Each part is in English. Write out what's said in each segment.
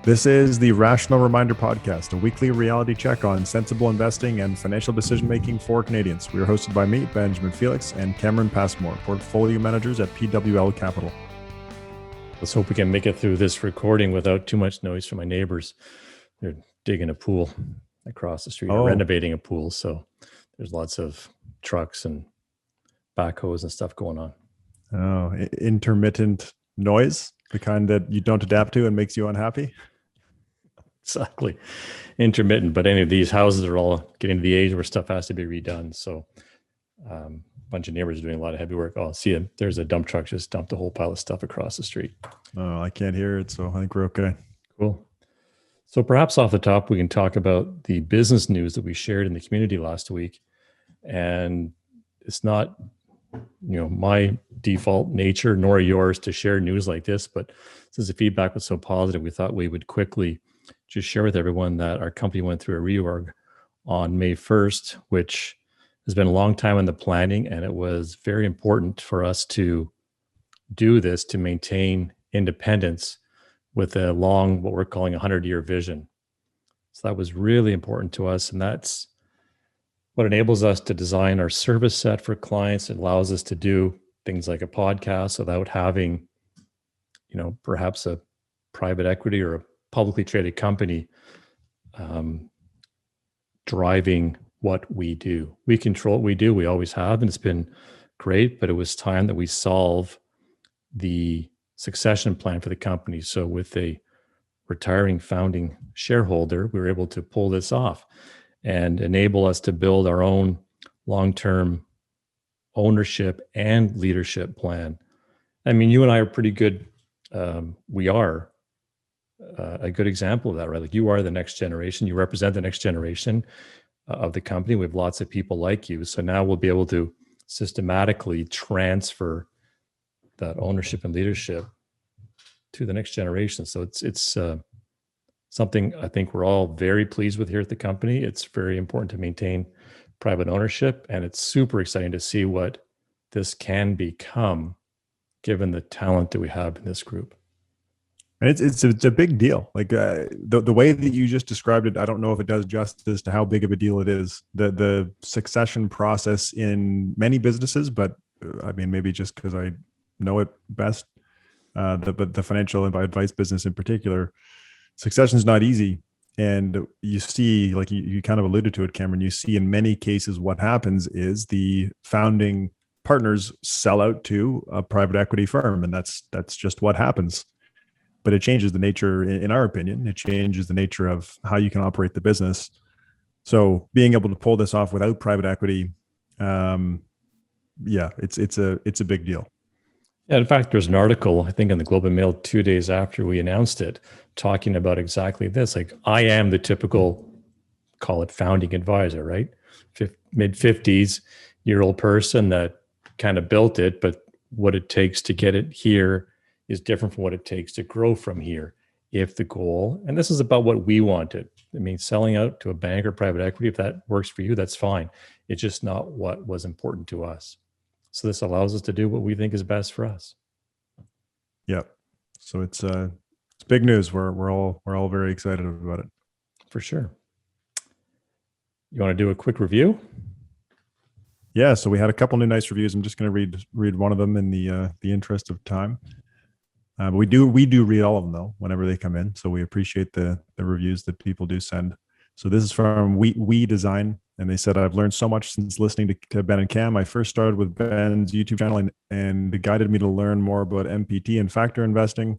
This is the Rational Reminder Podcast, a weekly reality check on sensible investing and financial decision-making for Canadians. We are hosted by me, Benjamin Felix, and Cameron Passmore, portfolio managers at PWL Capital. Let's hope we can make it through this recording without too much noise from my neighbors. They're digging a pool across the street, or renovating a pool. So there's lots of trucks and backhoes and stuff going on. Oh, intermittent noise, the kind that you don't adapt to and makes you unhappy? Exactly. Intermittent. But any of these houses are all getting to the age where stuff has to be redone. So a bunch of neighbors are doing a lot of heavy work. Oh, see, there's a dump truck just dumped a whole pile of stuff across the street. Oh, I can't hear it, so I think we're okay. Cool. So perhaps off the top, we can talk about the business news that we shared in the community last week. And it's not, my default nature nor yours to share news like this, but since the feedback was so positive, we thought we would quickly just share with everyone that our company went through a reorg on May 1st, which has been a long time in the planning, and it was very important for us to do this to maintain independence with a long, what we're calling 100-year vision. So that was really important to us, and that's what enables us to design our service set for clients. It allows us to do things like a podcast without having, perhaps a private equity or a publicly traded company driving what we do. We control what we do. We always have, and it's been great, but it was time that we solve the succession plan for the company. So with a retiring founding shareholder, we were able to pull this off and enable us to build our own long-term ownership and leadership plan. I mean, you and I are pretty good. We are a good example of that, right? Like, you are the next generation. You represent the next generation of the company. We have lots of people like you. So now we'll be able to systematically transfer that ownership and leadership to the next generation. So it's something I think we're all very pleased with here at the company. It's very important to maintain private ownership, and it's super exciting to see what this can become given the talent that we have in this group. And it's a big deal. Like the way that you just described it, I don't know if it does justice to how big of a deal it is. The succession process in many businesses, but I mean, maybe just because I know it best, but the financial advice business in particular, succession is not easy. And you see, like you kind of alluded to it, Cameron, you see in many cases what happens is the founding partners sell out to a private equity firm, and that's just what happens. But it changes the nature, in our opinion, it changes the nature of how you can operate the business. So being able to pull this off without private equity, it's a big deal. Yeah, in fact, there's an article, I think, in the Globe and Mail 2 days after we announced it, talking about exactly this. Like, I am the typical, call it founding advisor, right? Mid-50s-year-old person that kind of built it, but what it takes to get it here is different from what it takes to grow from here. If the goal, and this is about what we wanted. I mean, selling out to a bank or private equity, if that works for you, that's fine. It's just not what was important to us. So this allows us to do what we think is best for us. Yeah. So it's big news. We're all very excited about it. For sure. You want to do a quick review? Yeah. So we had a couple new nice reviews. I'm just going to read one of them in the interest of time. But we do read all of them though whenever they come in. So we appreciate the reviews that people do send. So this is from We Design. And they said, I've learned so much since listening to Ben and Cam. I first started with Ben's YouTube channel and it guided me to learn more about MPT and factor investing.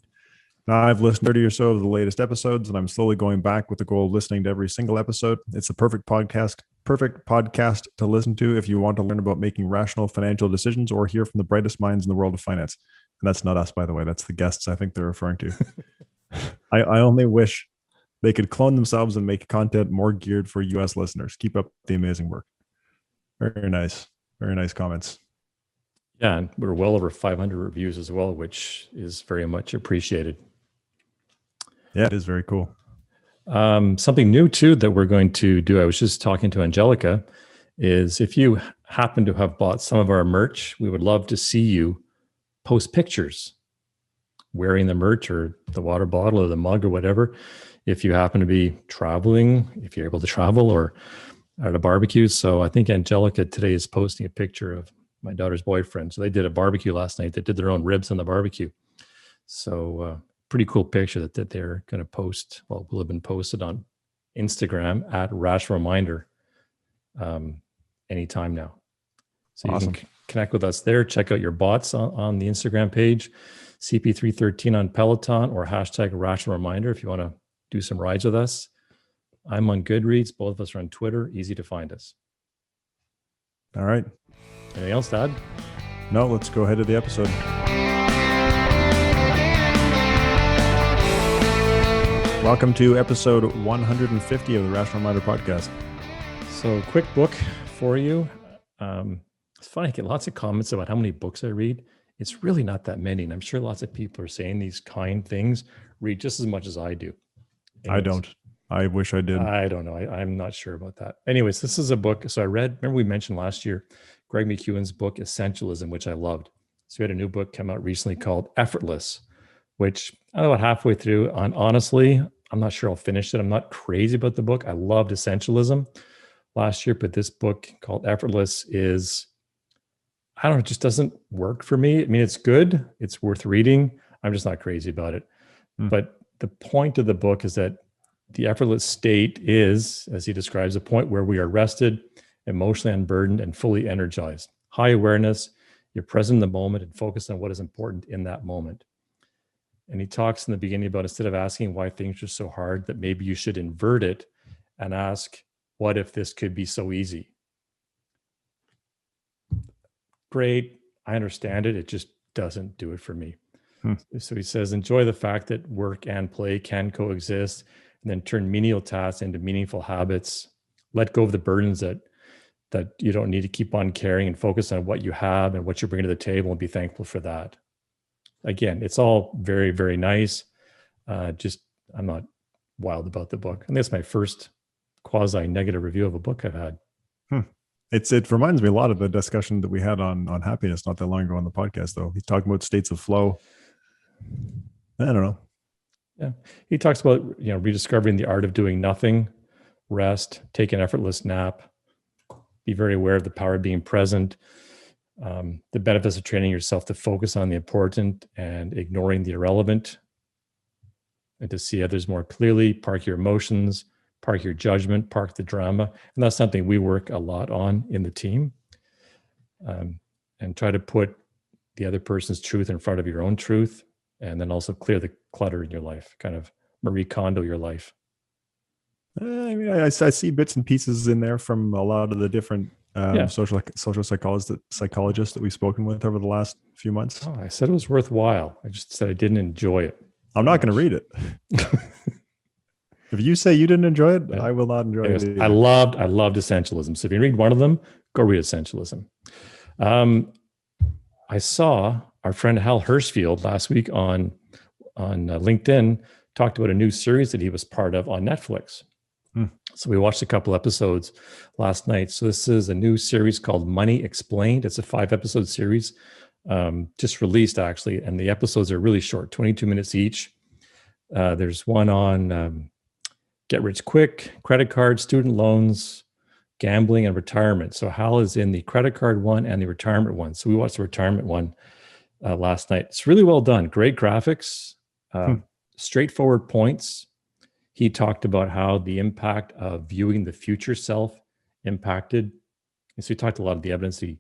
Now I've listened 30 or so of the latest episodes, and I'm slowly going back with the goal of listening to every single episode. It's a perfect podcast to listen to if you want to learn about making rational financial decisions or hear from the brightest minds in the world of finance. And that's not us, by the way. That's the guests I think they're referring to. I only wish they could clone themselves and make content more geared for U.S. listeners. Keep up the amazing work. Very nice. Very nice comments. Yeah, and we're well over 500 reviews as well, which is very much appreciated. Yeah, it is very cool. Something new too that we're going to do, I was just talking to Angelica, is if you happen to have bought some of our merch, we would love to see you post pictures wearing the merch or the water bottle or the mug or whatever. If you happen to be traveling, if you're able to travel or at a barbecue. So I think Angelica today is posting a picture of my daughter's boyfriend. So they did a barbecue last night. They did their own ribs on the barbecue. So pretty cool picture that they're going to post. Well, will have been posted on Instagram at Rash Reminder anytime now. So you Awesome. can connect with us there. Check out your bots on the Instagram page, CP313 on Peloton, or hashtag Rash Reminder if you want to do some rides with us. I'm on Goodreads. Both of us are on Twitter. Easy to find us. All right. Anything else to add? No, let's go ahead to the episode. Welcome to episode 150 of the Rational Reminder podcast. So, quick book for you. It's funny, I get lots of comments about how many books I read. It's really not that many. And I'm sure lots of people are saying these kind things, read just as much as I do. Anyways, I don't. I wish I did. I don't know. I'm not sure about that. Anyways, this is a book. So I read, remember we mentioned last year, Greg McEwen's book, Essentialism, which I loved. So we had a new book come out recently called Effortless, which I don't know, about halfway through. Honestly, I'm not sure I'll finish it. I'm not crazy about the book. I loved Essentialism last year, but this book called Effortless is, I don't know, it just doesn't work for me. I mean, it's good. It's worth reading. I'm just not crazy about it. But the point of the book is that the effortless state is, as he describes, a point where we are rested, emotionally unburdened, and fully energized. High awareness, you're present in the moment and focused on what is important in that moment. And he talks in the beginning about, instead of asking why things are so hard, that maybe you should invert it and ask, what if this could be so easy? Great. I understand it. It just doesn't do it for me. So he says, enjoy the fact that work and play can coexist, and then turn menial tasks into meaningful habits. Let go of the burdens that you don't need to keep on carrying, and focus on what you have and what you're bringing to the table, and be thankful for that. Again, it's all very, very nice. Just, I'm not wild about the book. And that's my first quasi-negative review of a book I've had. It reminds me a lot of the discussion that we had on happiness not that long ago on the podcast, though. He's talking about states of flow. I don't know. Yeah. He talks about, rediscovering the art of doing nothing, rest, take an effortless nap, be very aware of the power of being present, the benefits of training yourself to focus on the important and ignoring the irrelevant, and to see others more clearly, park your emotions, park your judgment, park the drama. And that's something we work a lot on in the team, and try to put the other person's truth in front of your own truth, and then also clear the clutter in your life, kind of Marie Kondo your life. I mean, I see bits and pieces in there from a lot of the different social psychologists that we've spoken with over the last few months. Oh, I said it was worthwhile. I just said I didn't enjoy it. I'm not going to read it. If you say you didn't enjoy it, I will not enjoy it either. I loved Essentialism. So if you read one of them, go read Essentialism. I saw our friend Hal Hirschfield last week on LinkedIn talked about a new series that he was part of on Netflix. So we watched a couple episodes last night. So this is a new series called Money Explained. It's a 5-episode series, just released actually. And the episodes are really short, 22 minutes each. There's one on get rich quick, credit cards, student loans, gambling, and retirement. So Hal is in the credit card one and the retirement one. So we watched the retirement one last night. It's really well done. Great graphics, straightforward points. He talked about how the impact of viewing the future self impacted. And so he talked a lot of the evidence in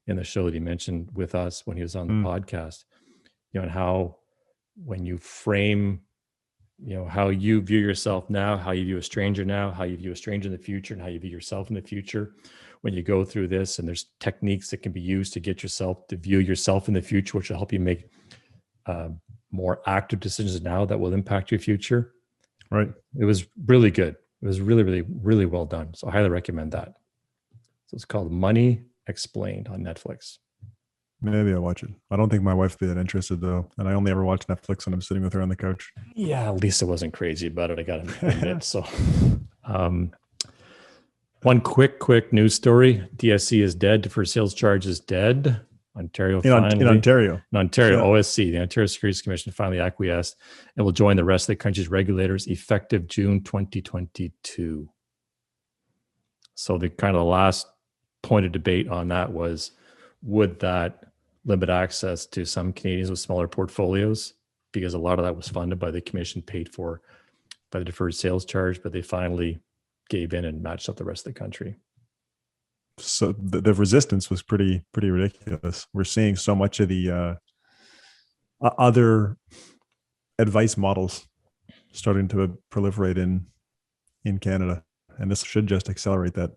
the show that he mentioned with us when he was on the podcast, and how when you frame, how you view yourself now, how you view a stranger now, how you view a stranger in the future, and how you view yourself in the future. When you go through this, and there's techniques that can be used to get yourself to view yourself in the future, which will help you make more active decisions now that will impact your future. Right. It was really good. It was really, really, really well done. So I highly recommend that. So it's called Money Explained on Netflix. Maybe I'll watch it. I don't think my wife would be that interested though. And I only ever watch Netflix when I'm sitting with her on the couch. Yeah, Lisa wasn't crazy about it, I got to admit. So one quick news story. DSC is dead. Deferred sales charge is dead. Ontario in finally, Ontario. in Ontario, Yeah. OSC, the Ontario Securities Commission finally acquiesced and will join the rest of the country's regulators effective June 2022. So the kind of the last point of debate on that was, would that limit access to some Canadians with smaller portfolios? Because a lot of that was funded by the commission, paid for by the deferred sales charge, but they finally gave in and matched up the rest of the country. So the resistance was pretty ridiculous. We're seeing so much of the other advice models starting to proliferate in Canada, and this should just accelerate that.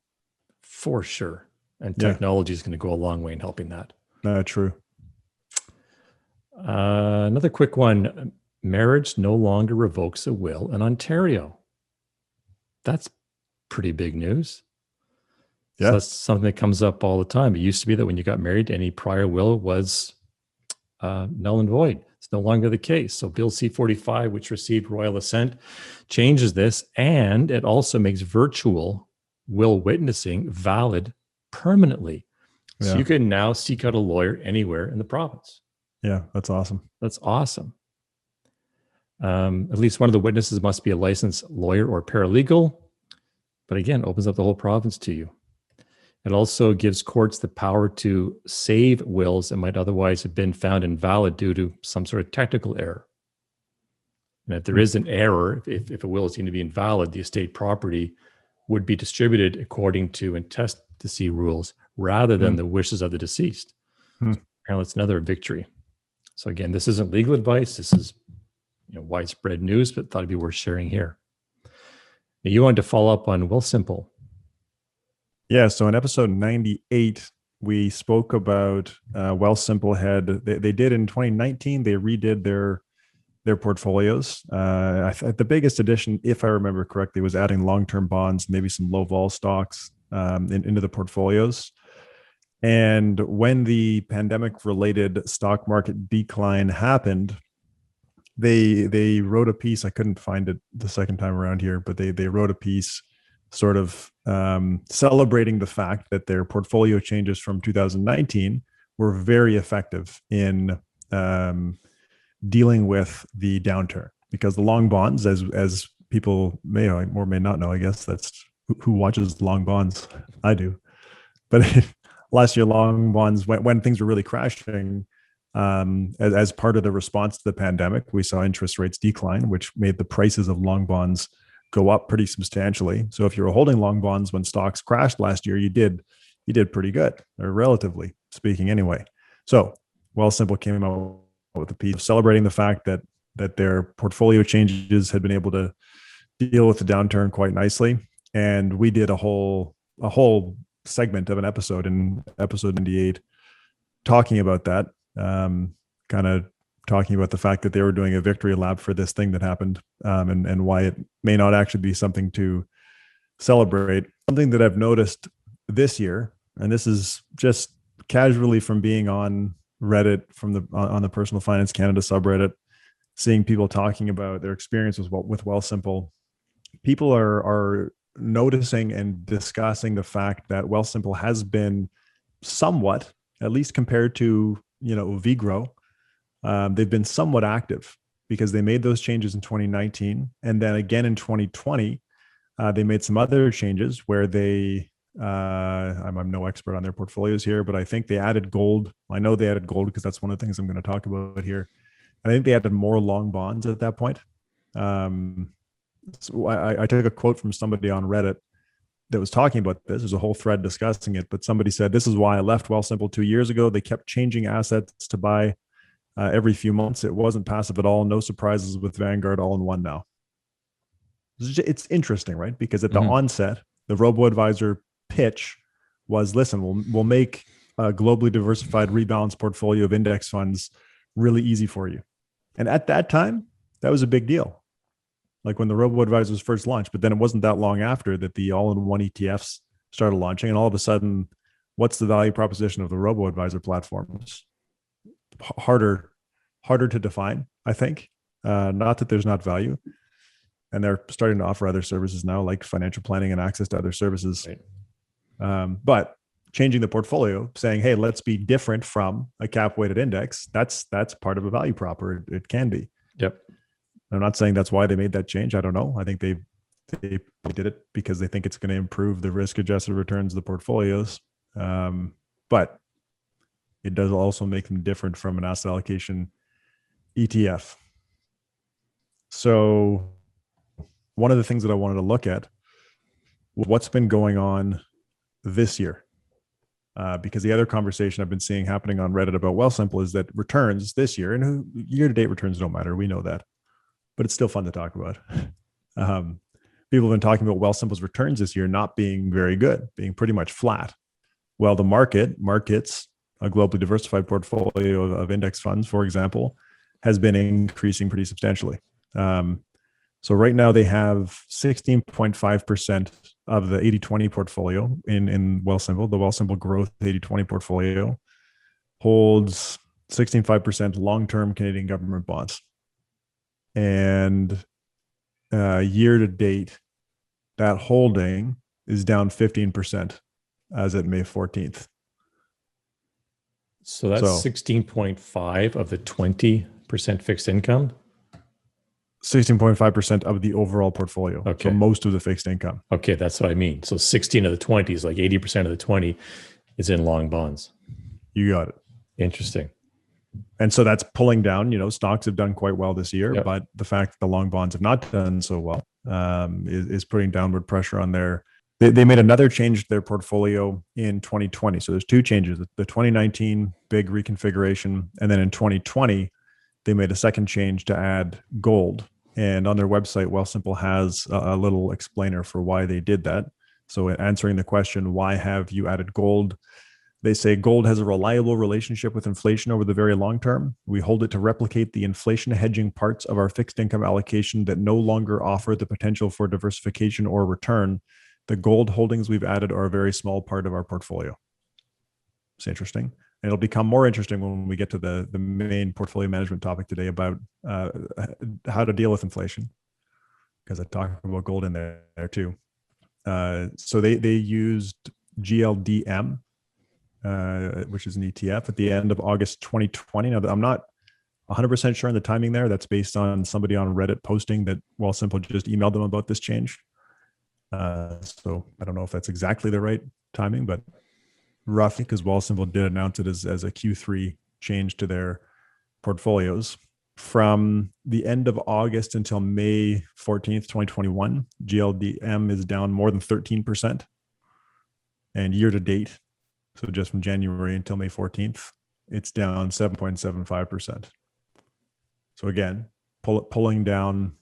For sure. And Yeah. technology is going to go a long way in helping that. True. Another quick one. Marriage no longer revokes a will in Ontario. That's pretty big news. Yeah. So that's something that comes up all the time. It used to be that when you got married, any prior will was null and void. It's no longer the case. So Bill C-45, which received royal assent, changes this, and it also makes virtual will witnessing valid permanently. So you can now seek out a lawyer anywhere in the province. Yeah, that's awesome. That's awesome. At least one of the witnesses must be a licensed lawyer or paralegal, but again, opens up the whole province to you. It also gives courts the power to save wills that might otherwise have been found invalid due to some sort of technical error. And if there is an error, if a will is deemed to be invalid, the estate property would be distributed according to intestacy rules rather than the wishes of the deceased. So apparently it's another victory. So again, this isn't legal advice. This is widespread news, but thought it'd be worth sharing here. Now, you wanted to follow up on Wealthsimple. Yeah, so in episode 98, we spoke about Wealthsimple they did in 2019, they redid their portfolios. The biggest addition, if I remember correctly, was adding long-term bonds, maybe some low vol stocks into the portfolios. And when the pandemic-related stock market decline happened, they wrote a piece. I couldn't find it the second time around here, but they wrote a piece sort of celebrating the fact that their portfolio changes from 2019 were very effective in dealing with the downturn, because the long bonds, as people may or may not know, I guess that's who watches long bonds. I do. But last year, long bonds, when things were really crashing, as part of the response to the pandemic, we saw interest rates decline, which made the prices of long bonds go up pretty substantially. So if you were holding long bonds when stocks crashed last year, you did pretty good, or relatively speaking anyway. So Wealthsimple came out with a piece celebrating the fact that their portfolio changes had been able to deal with the downturn quite nicely. And we did a whole segment of an episode in episode 98 talking about that, kind of talking about the fact that they were doing a victory lap for this thing that happened, and why it may not actually be something to celebrate. Something that I've noticed this year, and this is just casually from being on Reddit, on the Personal Finance Canada subreddit, seeing people talking about their experiences with Wealthsimple. People are noticing and discussing the fact that Wealthsimple has been somewhat, at least compared to Vigro, they've been somewhat active, because they made those changes in 2019, and then again in 2020, they made some other changes where they. I'm no expert on their portfolios here, but I think they added gold. I know they added gold because that's one of the things I'm going to talk about here. I think they added more long bonds at that point. So I took a quote from somebody on Reddit that was talking about this. There's a whole thread discussing it, but somebody said, "This is why I left Wealthsimple 2 years ago. They kept changing assets to buy every few months. It wasn't passive at all. No surprises with Vanguard all in one now." It's interesting, right? Because at the onset, the robo-advisor pitch was, listen, we'll make a globally diversified rebalanced portfolio of index funds really easy for you. And at that time, that was a big deal. Like when the robo-advisors first launched, but then it wasn't that long after that the all-in-one ETFs started launching. And all of a sudden, what's the value proposition of the robo-advisor platforms? Harder to define, I think. Not that there's not value. And they're starting to offer other services now, like financial planning and access to other services. Right. But changing the portfolio, saying, hey, let's be different from a cap weighted index. That's part of a value prop, or it can be. Yep. I'm not saying that's why they made that change. I don't know. I think they did it because they think it's going to improve the risk adjusted returns of the portfolios. But it does also make them different from an asset allocation ETF. So one of the things that I wanted to look at was what's been going on this year. Because the other conversation I've been seeing happening on Reddit about Wealthsimple is that returns this year, and year-to-date returns don't matter. We know that. But it's still fun to talk about. People have been talking about Wealthsimple's returns this year not being very good, being pretty much flat. Well, the markets, a globally diversified portfolio of index funds, for example, has been increasing pretty substantially. So right now they have 16.5% of the 80-20 portfolio in Wealthsimple. The Wealthsimple Growth 80-20 portfolio holds 16.5% long-term Canadian government bonds. And year to date, that holding is down 15% as at May 14th. So that's 16.5 of the 20% fixed income? 16.5% of the overall portfolio. Okay. So most of the fixed income. Okay, that's what I mean. So 16 of the 20 is like 80% of the 20 is in long bonds. You got it. Interesting. And so that's pulling down, stocks have done quite well this year, Yep. but the fact that the long bonds have not done so well is putting downward pressure on their. They made another change to their portfolio in 2020. So there's two changes: the 2019 big reconfiguration, and then in 2020 they made a second change to add gold. And on their website, Wealthsimple has a little explainer for why they did that. So in answering the question, why have you added gold? They say gold has a reliable relationship with inflation over the very long term. We hold it to replicate the inflation hedging parts of our fixed income allocation that no longer offer the potential for diversification or return. The gold holdings we've added are a very small part of our portfolio. It's interesting. And it'll become more interesting when we get to the main portfolio management topic today about how to deal with inflation, because I talk about gold in there too. So they used GLDM, which is an ETF, at the end of August 2020. Now, I'm not 100% sure on the timing there. That's based on somebody on Reddit posting that Wealthsimple just emailed them about this change. So I don't know if that's exactly the right timing, but roughly, because Wealthsimple did announce it as a Q3 change to their portfolios. From the end of August until May 14th, 2021, GLDM is down more than 13%. And year to date, so just from January until May 14th, it's down 7.75%. So again, pulling down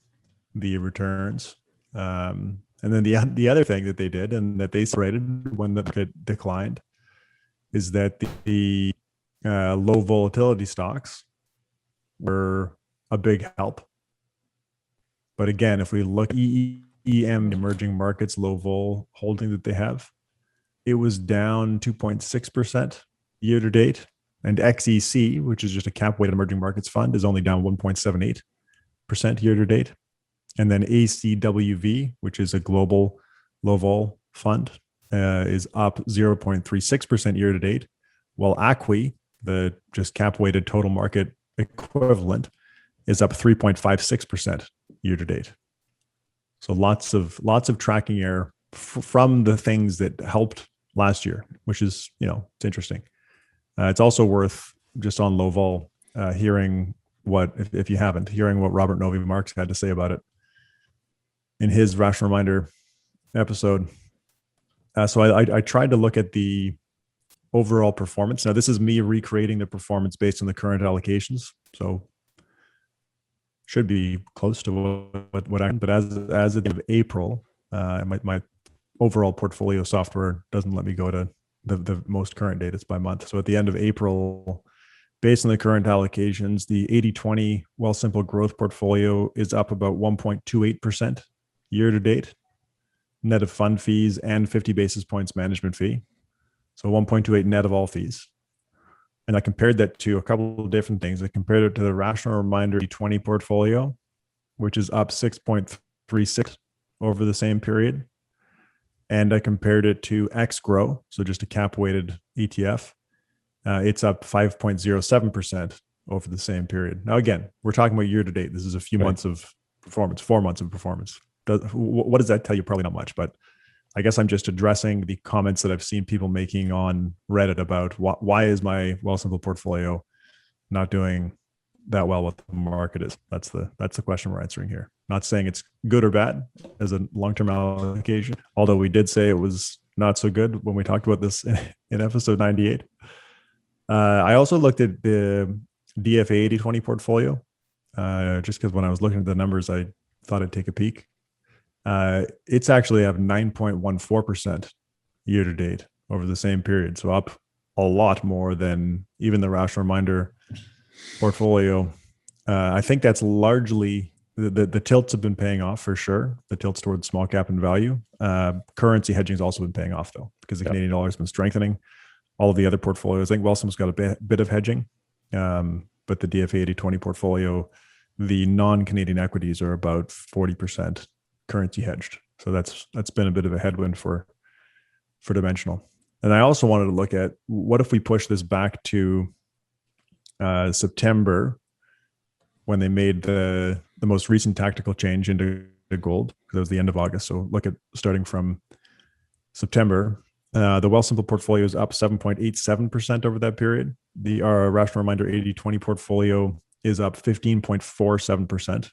the returns. And then the other thing that they did, and that they separated when the market declined, is that the low volatility stocks were a big help. But again, if we look at EM, emerging markets, low vol holding that they have, it was down 2.6% year to date. And XEC, which is just a cap weighted emerging markets fund, is only down 1.78% year to date. And then ACWV, which is a global low vol fund, is up 0.36% year to date, while ACWI, the just cap weighted total market equivalent, is up 3.56% year to date. So lots of tracking error from the things that helped last year, which is, it's interesting. It's also worth, just on low vol, hearing what, if you haven't, hearing what Robert Novi Marks had to say about it in his Rational Reminder episode. So I tried to look at the overall performance. Now, this is me recreating the performance based on the current allocations. So should be close to what I, but as of the end of April, my overall portfolio software doesn't let me go to the most current date. It's by month. So at the end of April, based on the current allocations, the 80-20 Wealthsimple Growth portfolio is up about 1.28% year to date, net of fund fees and 50 basis points management fee. So 1.28 net of all fees. And I compared that to a couple of different things. I compared it to the Rational Reminder 20 portfolio, which is up 6.36 over the same period. and I compared it to XGROW, so just a cap weighted ETF. It's up 5.07% over the same period. Now, again, we're talking about year to date. This is a few months of performance, 4 months of performance. What does that tell you? Probably not much, but I guess I'm just addressing the comments that I've seen people making on Reddit about why is my Wealthsimple portfolio not doing that well what the market is. That's the question we're answering here. Not saying it's good or bad as a long-term allocation, although we did say it was not so good when we talked about this in episode 98. I also looked at the DFA 80/20 portfolio, just because when I was looking at the numbers, I thought I'd take a peek. It's actually up 9.14% year to date over the same period. So up a lot more than even the Rational Reminder portfolio. I think that's largely the tilts have been paying off for sure. The tilts towards small cap and value. Currency hedging has also been paying off though, because the Canadian dollar has been strengthening. All of the other portfolios, I think Wealthsimple's got a bit of hedging, but the DFA 80/20 portfolio, the non-Canadian equities are about 40% currency hedged. So that's been a bit of a headwind for Dimensional. And I also wanted to look at what if we push this back to September, when they made the most recent tactical change into gold, because it was the end of August. So look at starting from September. The Wealthsimple portfolio is up 7.87% over that period. The Rational Reminder 80/20 portfolio is up 15.47%,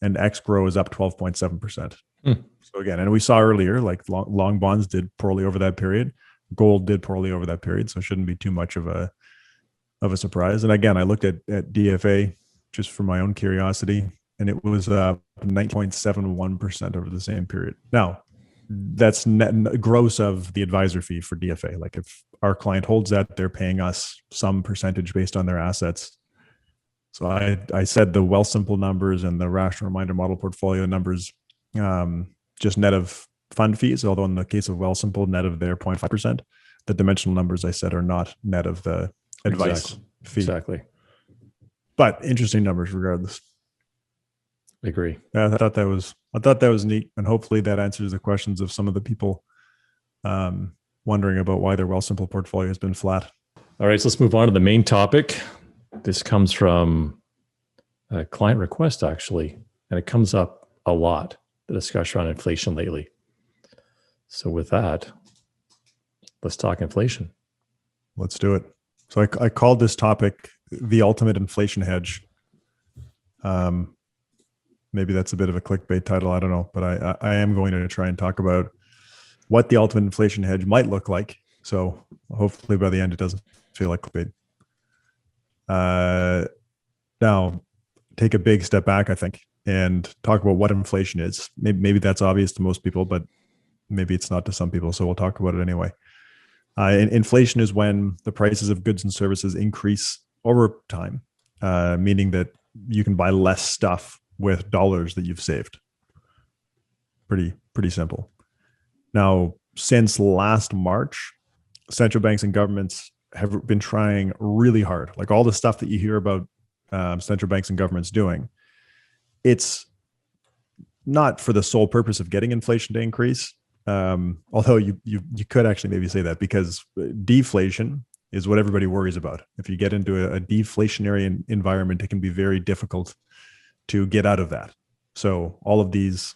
and XGROW is up 12.7%. So again, and we saw earlier, like long bonds did poorly over that period. Gold did poorly over that period, so it shouldn't be too much of a surprise. And again, I looked at DFA just for my own curiosity, and it was 9.71% over the same period. Now, that's net gross of the advisor fee for DFA. Like if our client holds that, they're paying us some percentage based on their assets. So I said the Wealthsimple numbers and the Rational Reminder model portfolio numbers, just net of fund fees, although in the case of Wealthsimple, net of their 0.5%. The Dimensional numbers I said are not net of the advice fee. Exactly. But interesting numbers regardless. I agree. Yeah, I thought that was neat, and hopefully that answers the questions of some of the people wondering about why their Wealthsimple portfolio has been flat. All right, so let's move on to the main topic. This comes from a client request, actually, and it comes up a lot, the discussion on inflation lately. So with that, let's talk inflation. Let's do it. So I called this topic the ultimate inflation hedge. Maybe that's a bit of a clickbait title. I don't know, but I am going to try and talk about what the ultimate inflation hedge might look like. So hopefully by the end, it doesn't feel like clickbait. Now, take a big step back, I think, and talk about what inflation is. Maybe that's obvious to most people, but maybe it's not to some people. So we'll talk about it anyway. Inflation is when the prices of goods and services increase over time, meaning that you can buy less stuff with dollars that you've saved. Pretty simple. Now, since last March, central banks and governments have been trying really hard. Like all the stuff that you hear about central banks and governments doing, it's not for the sole purpose of getting inflation to increase. Although you could actually maybe say that, because deflation is what everybody worries about. If you get into a deflationary environment, it can be very difficult to get out of that. So all of these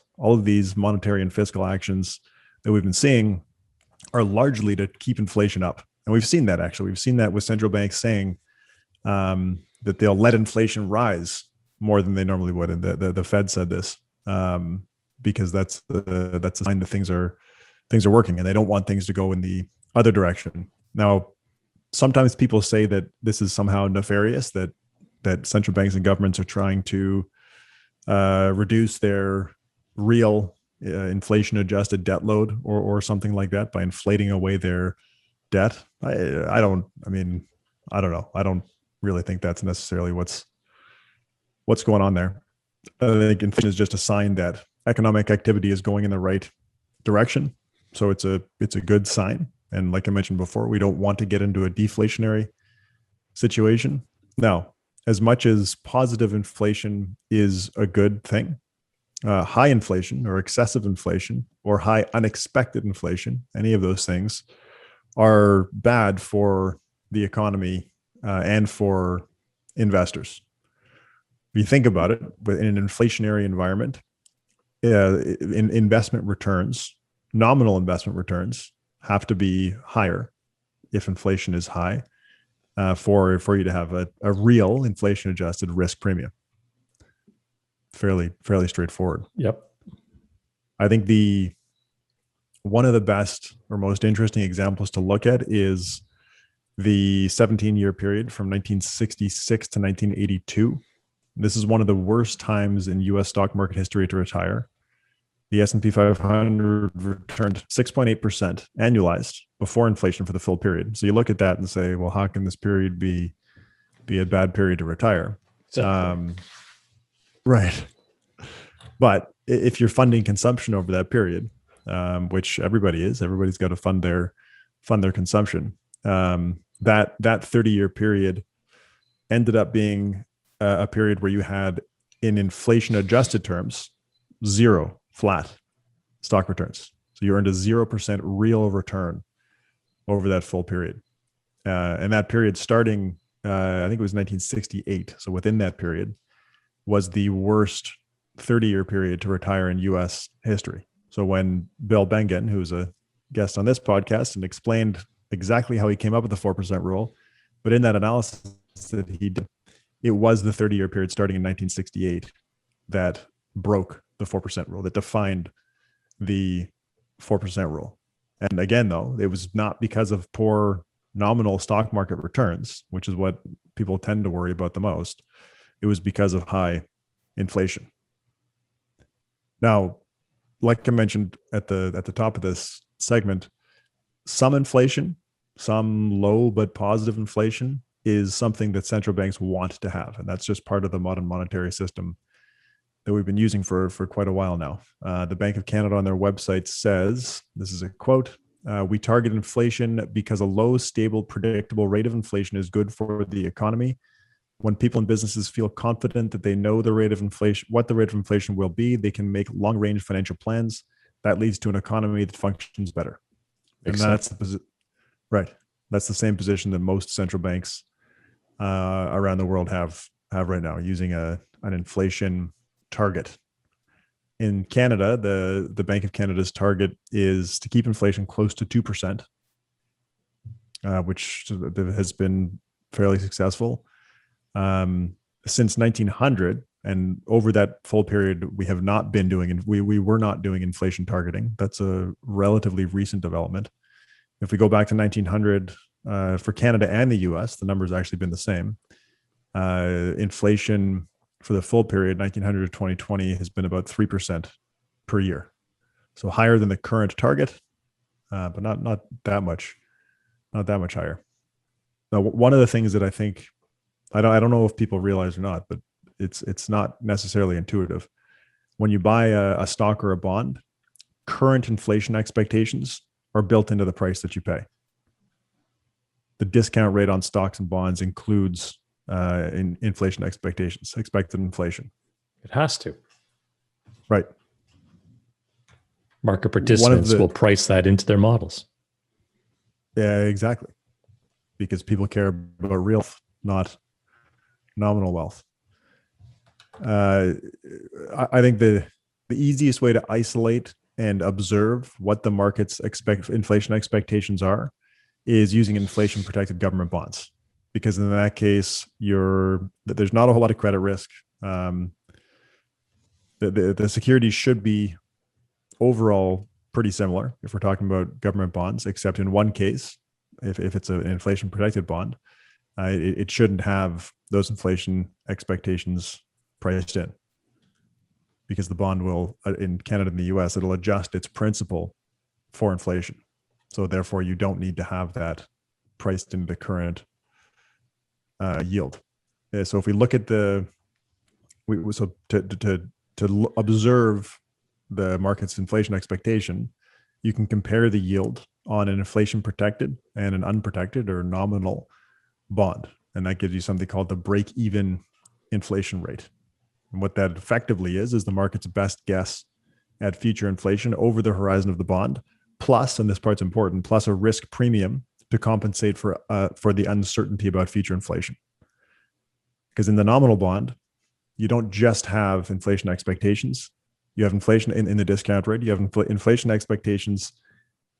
monetary and fiscal actions that we've been seeing are largely to keep inflation up. And we've seen that actually. We've seen that with central banks saying that they'll let inflation rise more than they normally would. And the Fed said this because that's a sign that things are working, and they don't want things to go in the other direction. Now, sometimes people say that this is somehow nefarious, that central banks and governments are trying to reduce their real inflation-adjusted debt load or something like that by inflating away their debt. I don't know. I don't really think that's necessarily what's going on there. I think inflation is just a sign that economic activity is going in the right direction. So it's a good sign. And like I mentioned before, we don't want to get into a deflationary situation. Now, as much as positive inflation is a good thing, high inflation or excessive inflation or high unexpected inflation, any of those things are bad for the economy and for investors. If you think about it, in an inflationary environment, in investment returns, nominal investment returns have to be higher if inflation is high for you to have a real inflation adjusted risk premium. Fairly straightforward. Yep. I think one of the best or most interesting examples to look at is the 17-year period from 1966 to 1982. This is one of the worst times in U.S. stock market history to retire. The S&P 500 returned 6.8% annualized before inflation for the full period. So you look at that and say, well, how can this period be a bad period to retire? Exactly. Right. But if you're funding consumption over that period, which everybody's got to fund their consumption. That 30-year period ended up being a period where you had, in inflation adjusted terms, zero flat stock returns. So you earned a 0% real return over that full period. And that period starting, I think it was 1968. So within that period was the worst 30-year period to retire in U.S. history. So when Bill Bengen, who's a guest on this podcast, and explained exactly how he came up with the 4% rule, but in that analysis that he did, it was the 30-year period starting in 1968 that broke the 4% rule, that defined the 4% rule. And again, though, it was not because of poor nominal stock market returns, which is what people tend to worry about the most. It was because of high inflation. Now, like I mentioned at the top of this segment, some inflation, some low but positive inflation, is something that central banks want to have. And that's just part of the modern monetary system that we've been using for quite a while now. The Bank of Canada on their website says, this is a quote, "We target inflation because a low, stable, predictable rate of inflation is good for the economy. When people and businesses feel confident that they know the rate of inflation, what the rate of inflation will be, they can make long-range financial plans. That leads to an economy that functions better." Makes and that's sense. right. That's the same position that most central banks around the world have right now, using an inflation target. In Canada, the Bank of Canada's target is to keep inflation close to 2%, which has been fairly successful. Since 1900, and over that full period, we have not been doing, we were not doing inflation targeting. That's a relatively recent development. If we go back to 1900, for Canada and the US, the number's actually been the same. Inflation for the full period, 1900 to 2020, has been about 3% per year. So higher than the current target, but not that much, higher. Now, one of the things that I think, I don't know if people realize or not, but it's not necessarily intuitive. When you buy a stock or a bond, current inflation expectations are built into the price that you pay. The discount rate on stocks and bonds includes inflation expectations, expected inflation. It has to. Right. Market participants will price that into their models. Yeah, exactly. Because people care about real, not nominal wealth. I think the easiest way to isolate and observe what the market's inflation expectations are is using inflation protected government bonds, because in that case, there's not a whole lot of credit risk. The securities should be overall pretty similar if we're talking about government bonds, except in one case, if it's an inflation protected bond, it shouldn't have those inflation expectations priced in, because the bond will, in Canada and the US, it'll adjust its principal for inflation. So therefore, you don't need to have that priced into the current yield. So if we look at to observe the market's inflation expectation, you can compare the yield on an inflation protected and an unprotected or nominal bond. And that gives you something called the break-even inflation rate. And what that effectively is the market's best guess at future inflation over the horizon of the bond, plus, and this part's important, plus a risk premium to compensate for the uncertainty about future inflation. Because in the nominal bond, you don't just have inflation expectations. You have inflation in the discount rate. You have inflation expectations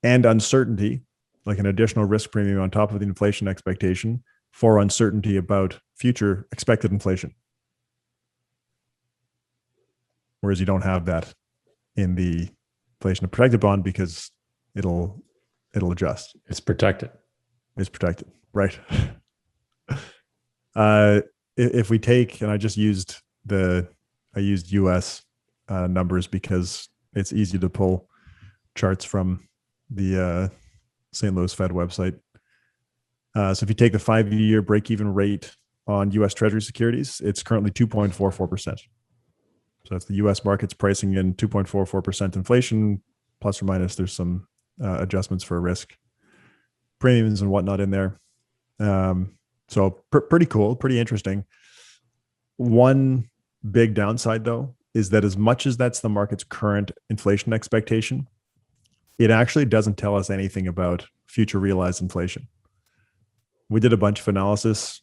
and uncertainty, like an additional risk premium on top of the inflation expectation for uncertainty about future expected inflation. Whereas you don't have that in the inflation protected bond because it'll adjust. It's protected. It's protected, right? If we take, and I used US numbers because it's easy to pull charts from the St. Louis Fed website. So if you take the 5-year break-even rate on US Treasury securities, it's currently 2.44%. So that's the US market's pricing in 2.44% inflation, plus or minus. There's some adjustments for risk premiums and whatnot in there. So pretty cool, pretty interesting. One big downside, though, is that as much as that's the market's current inflation expectation, it actually doesn't tell us anything about future realized inflation. We did a bunch of analysis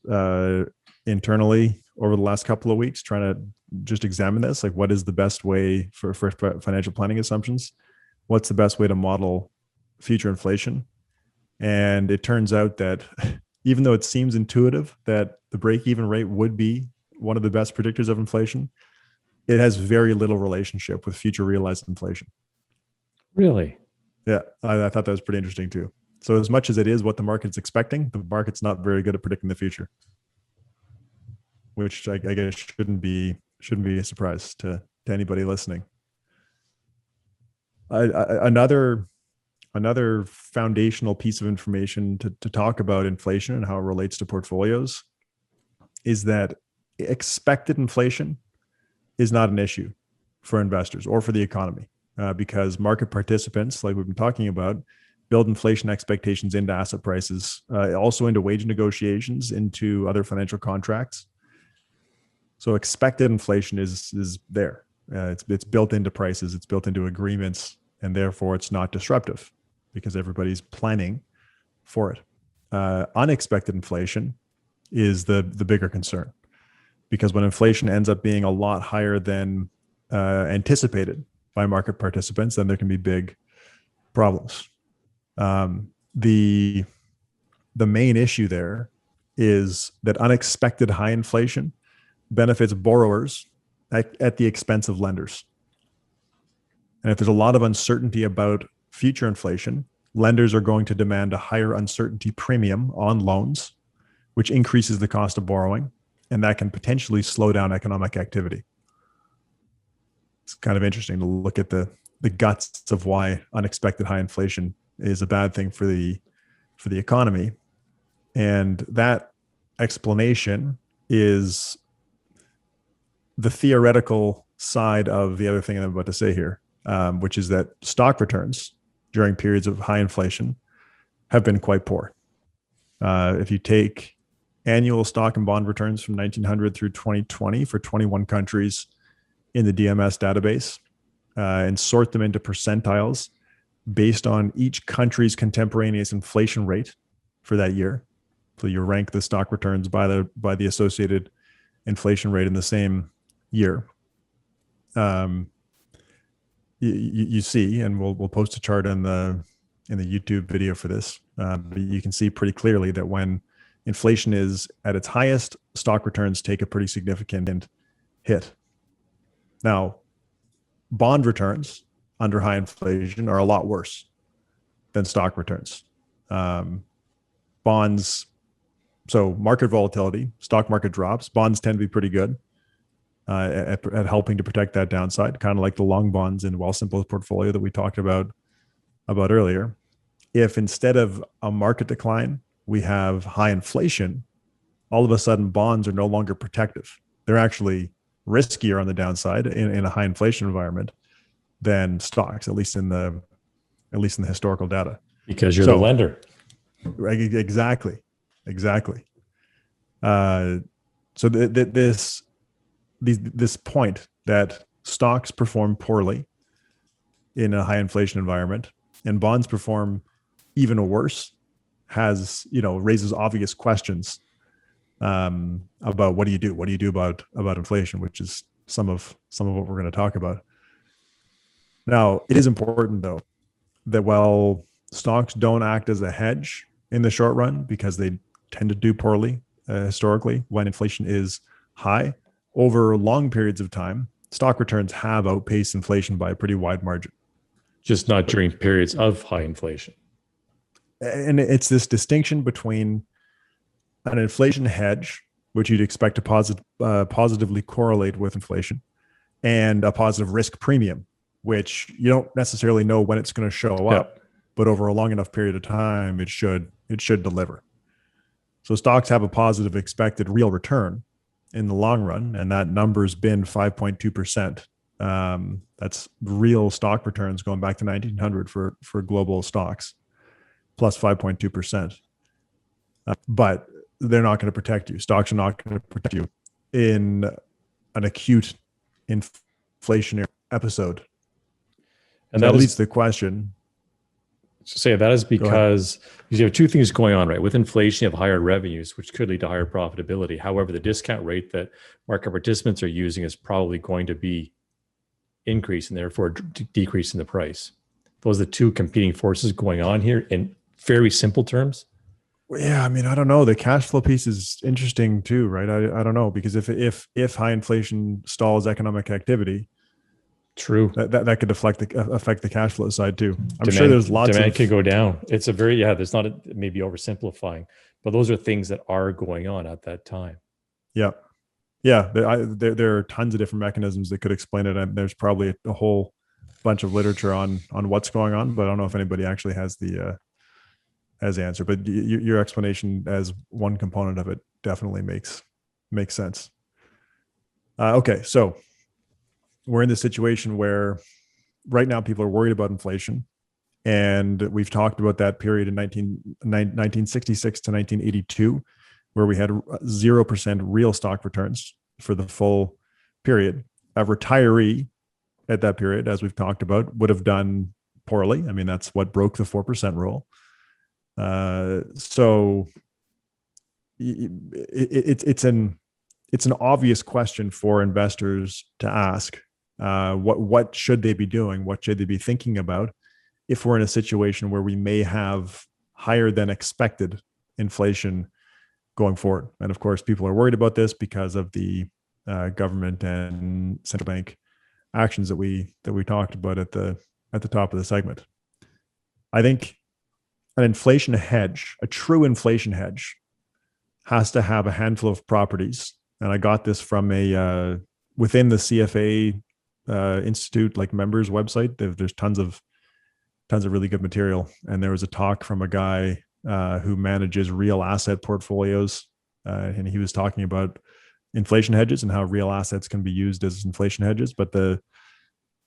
internally over the last couple of weeks, trying to just examine this, like what is the best way for financial planning assumptions? What's the best way to model future inflation? And it turns out that even though it seems intuitive that the break-even rate would be one of the best predictors of inflation, it has very little relationship with future realized inflation. Really? Yeah, I thought that was pretty interesting too. So as much as it is what the market's expecting, the market's not very good at predicting the future, which I guess shouldn't be a surprise to anybody listening. Another foundational piece of information to talk about inflation and how it relates to portfolios is that expected inflation is not an issue for investors or for the economy because market participants, like we've been talking about, build inflation expectations into asset prices, also into wage negotiations, into other financial contracts. So expected inflation is there. It's built into prices, it's built into agreements, and therefore it's not disruptive because everybody's planning for it. Unexpected inflation is the bigger concern, because when inflation ends up being a lot higher than anticipated by market participants, then there can be big problems. The main issue there is that unexpected high inflation benefits borrowers at the expense of lenders. And if there's a lot of uncertainty about future inflation, lenders are going to demand a higher uncertainty premium on loans, which increases the cost of borrowing, and that can potentially slow down economic activity. It's kind of interesting to look at the guts of why unexpected high inflation is a bad thing for the economy. And that explanation is the theoretical side of the other thing I'm about to say here, which is that stock returns during periods of high inflation have been quite poor. If you take annual stock and bond returns from 1900 through 2020 for 21 countries in the DMS database and sort them into percentiles based on each country's contemporaneous inflation rate for that year. So you rank the stock returns by the associated inflation rate in the same year. You see, and we'll post a chart in the YouTube video for this. But you can see pretty clearly that when inflation is at its highest, stock returns take a pretty significant hit. Now, bond returns under high inflation are a lot worse than stock returns. Bonds, so market volatility, stock market drops, bonds tend to be pretty good at helping to protect that downside, kind of like the long bonds in Wealthsimple's portfolio that we talked about earlier. If instead of a market decline, we have high inflation, all of a sudden bonds are no longer protective. They're actually riskier on the downside in a high inflation environment than stocks, at least in the historical data. Because you're the lender. Exactly. So this this point that stocks perform poorly in a high inflation environment and bonds perform even worse has, raises obvious questions about what do you do? What do you do about inflation, which is some of what we're going to talk about. Now, it is important though that while stocks don't act as a hedge in the short run because they tend to do poorly historically when inflation is high, over long periods of time, stock returns have outpaced inflation by a pretty wide margin. Just not during periods of high inflation. And it's this distinction between an inflation hedge, which you'd expect to positively correlate with inflation, and a positive risk premium, which you don't necessarily know when it's going to show up, but over a long enough period of time, it should deliver. So stocks have a positive expected real return in the long run, and that number's been 5.2%. That's real stock returns going back to 1900 for global stocks, plus 5.2%. But they're not going to protect you. Stocks are not going to protect you in an acute inflationary episode. And that leads to the question. So that is because you have two things going on, right? With inflation, you have higher revenues, which could lead to higher profitability. However, the discount rate that market participants are using is probably going to be increasing, therefore decreasing the price. Those are the two competing forces going on here in very simple terms. Yeah, I mean, I don't know. The cash flow piece is interesting too, right? I don't know, because if high inflation stalls economic activity, true, that could affect the cash flow side too. I'm sure there's lots of demand could go down. It's a very there's not maybe oversimplifying, but those are things that are going on at that time. Yeah, there are tons of different mechanisms that could explain it, and there's probably a whole bunch of literature on what's going on, but I don't know if anybody actually has the answer. But your explanation as one component of it definitely makes sense. Okay, so we're in this situation where right now people are worried about inflation, and we've talked about that period in 1966 to 1982, where we had 0% real stock returns for the full period. A retiree at that period, as we've talked about, would have done poorly. I mean, that's what broke the 4% rule. So it's an obvious question for investors to ask. What should they be doing? What should they be thinking about if we're in a situation where we may have higher than expected inflation going forward? And of course, people are worried about this because of the government and central bank actions that we talked about at the top of the segment. I think an inflation hedge, a true inflation hedge, has to have a handful of properties. And I got this from a within the CFA Institute members website. There's tons of really good material. And there was a talk from a guy who manages real asset portfolios, and he was talking about inflation hedges and how real assets can be used as inflation hedges. But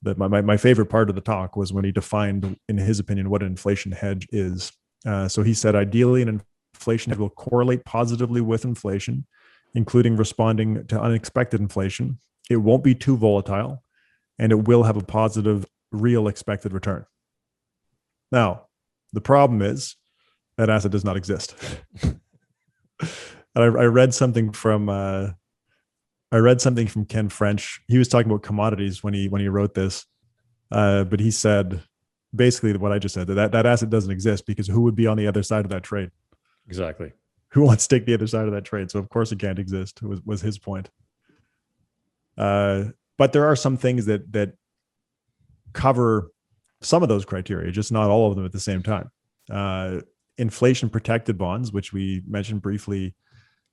my favorite part of the talk was when he defined, in his opinion, what an inflation hedge is. So he said, ideally, an inflation hedge will correlate positively with inflation, including responding to unexpected inflation. It won't be too volatile, and it will have a positive real expected return. Now, the problem is that asset does not exist. And I read something from Ken French. He was talking about commodities when he wrote this, but he said basically what I just said, that asset doesn't exist because who would be on the other side of that trade? Exactly. Who wants to take the other side of that trade? So of course it can't exist. Was his point. But there are some things that cover some of those criteria, just not all of them at the same time. Inflation protected bonds, which we mentioned briefly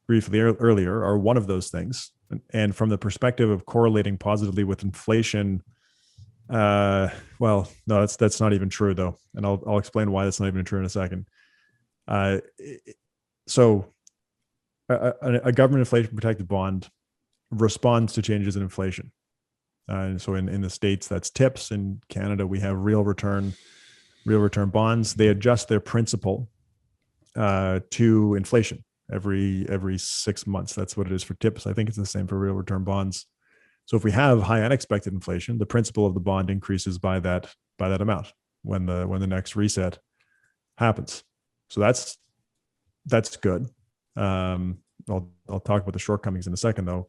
earlier, are one of those things. And from the perspective of correlating positively with inflation, well, no, that's not even true though. And I'll explain why that's not even true in a second. So a government inflation protected bond responds to changes in inflation. And so in the States, that's TIPS. In Canada, we have real return bonds. They adjust their principal to inflation every 6 months. That's what it is for TIPS. I think it's the same for real return bonds. So if we have high unexpected inflation, the principal of the bond increases by that amount when the next reset happens. So that's good. I'll talk about the shortcomings in a second, though.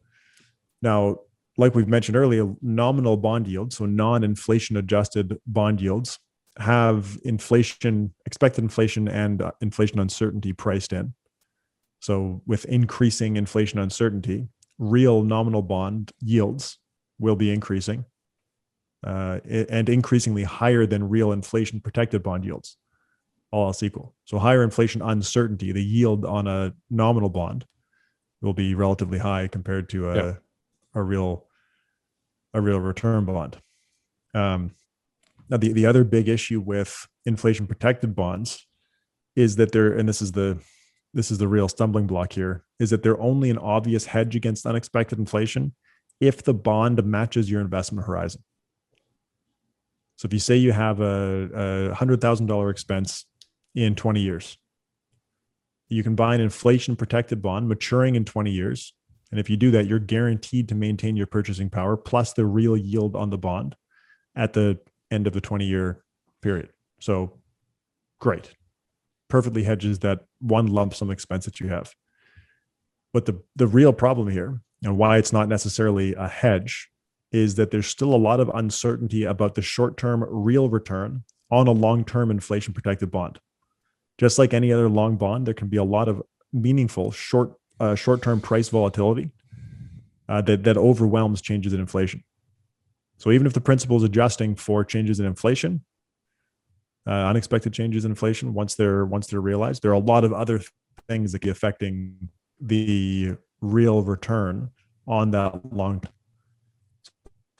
Now, like we've mentioned earlier, nominal bond yields, so non-inflation adjusted bond yields, have expected inflation and inflation uncertainty priced in. So with increasing inflation uncertainty, real nominal bond yields will be increasing and increasingly higher than real inflation protected bond yields, all else equal. So higher inflation uncertainty, the yield on a nominal bond will be relatively high compared to a real return bond. Now the other big issue with inflation protected bonds is that this is the real stumbling block here, is that they're only an obvious hedge against unexpected inflation if the bond matches your investment horizon. So if you say you have a $100,000 expense in 20 years, you can buy an inflation protected bond maturing in 20 years. And if you do that, you're guaranteed to maintain your purchasing power plus the real yield on the bond at the end of the 20-year period. So great. Perfectly hedges that one lump sum expense that you have. But the real problem here, and why it's not necessarily a hedge, is that there's still a lot of uncertainty about the short-term real return on a long-term inflation protected bond. Just like any other long bond, there can be a lot of meaningful short-term price volatility that overwhelms changes in inflation. So even if the principal is adjusting for changes in inflation, unexpected changes in inflation, once they're realized, there are a lot of other things that can be affecting the real return on that long term.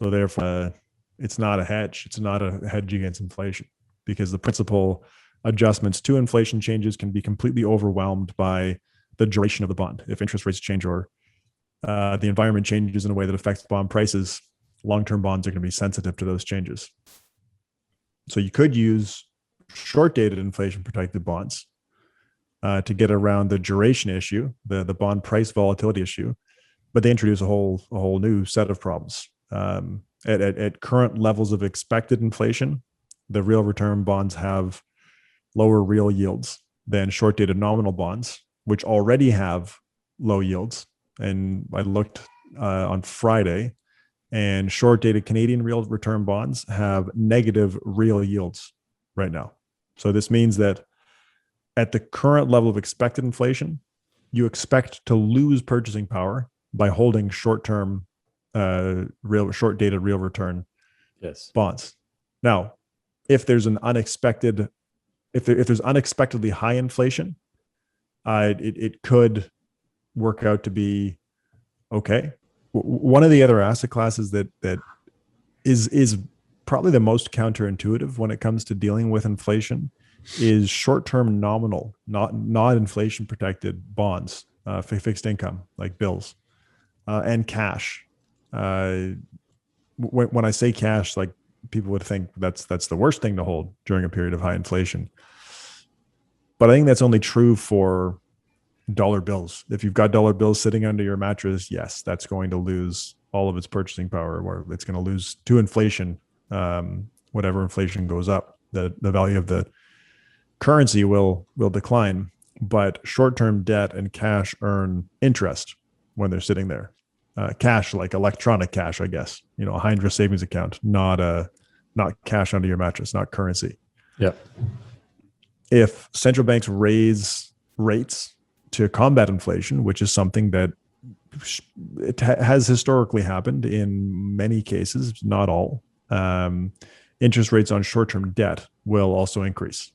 So therefore, it's not a hedge. It's not a hedge against inflation, because the principal adjustments to inflation changes can be completely overwhelmed by the duration of the bond. If interest rates change or the environment changes in a way that affects bond prices, long-term bonds are going to be sensitive to those changes. So you could use short-dated inflation-protected bonds to get around the duration issue, the bond price volatility issue, but they introduce a whole new set of problems. At current levels of expected inflation, the real return bonds have lower real yields than short-dated nominal bonds, which already have low yields. And I looked on Friday, and short-dated Canadian real return bonds have negative real yields right now. So this means that at the current level of expected inflation, you expect to lose purchasing power by holding short-dated real return bonds. Now, if there's unexpectedly high inflation, it could work out to be okay. One of the other asset classes that is probably the most counterintuitive when it comes to dealing with inflation is short-term nominal, not inflation protected bonds, fixed income like bills, and cash. When I say cash, like, people would think that's the worst thing to hold during a period of high inflation. But I think that's only true for dollar bills. If you've got dollar bills sitting under your mattress, yes, that's going to lose all of its purchasing power, or it's going to lose to inflation. Whatever inflation goes up, the value of the currency will decline. But short-term debt and cash earn interest when they're sitting there. Cash, like electronic cash, I guess, a high interest savings account, not cash under your mattress, not currency. Yeah. If central banks raise rates to combat inflation, which is something that has historically happened in many cases, not all, interest rates on short-term debt will also increase.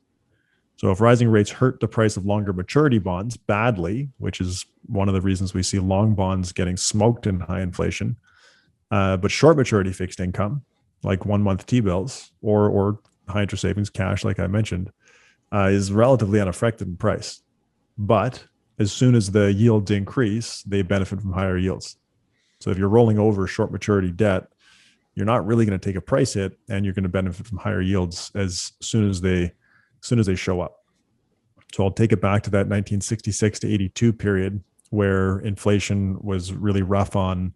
So if rising rates hurt the price of longer maturity bonds badly, which is one of the reasons we see long bonds getting smoked in high inflation, but short maturity fixed income, like 1-month T-bills or high interest savings cash, like I mentioned, is relatively unaffected in price. But as soon as the yields increase, they benefit from higher yields. So if you're rolling over short maturity debt, you're not really going to take a price hit, and you're going to benefit from higher yields as soon as they show up. So I'll take it back to that 1966 to 82 period where inflation was really rough on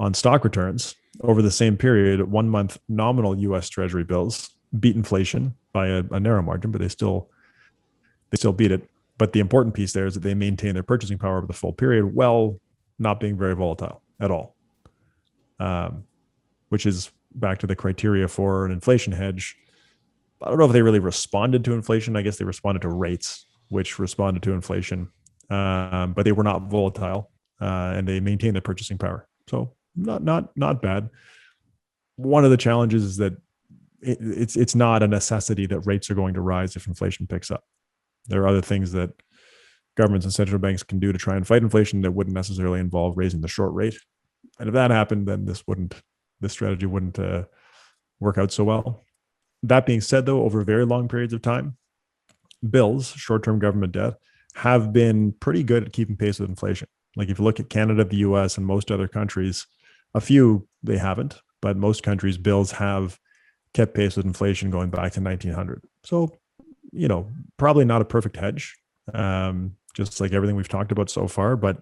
on stock returns over the same period, 1 month nominal US Treasury bills beat inflation by a narrow margin, but they still beat it. But the important piece there is that they maintain their purchasing power over the full period while not being very volatile at all, which is back to the criteria for an inflation hedge. I don't know if they really responded to inflation. I guess they responded to rates, which responded to inflation, but they were not volatile, and they maintained their purchasing power. So not bad. One of the challenges is that it's not a necessity that rates are going to rise if inflation picks up. There are other things that governments and central banks can do to try and fight inflation that wouldn't necessarily involve raising the short rate. And if that happened, then this strategy wouldn't work out so well. That being said, though, over very long periods of time, bills, short-term government debt, have been pretty good at keeping pace with inflation. Like if you look at Canada, the US, and most other countries, a few they haven't, but most countries' bills have kept pace with inflation going back to 1900. So, probably not a perfect hedge, just like everything we've talked about so far. But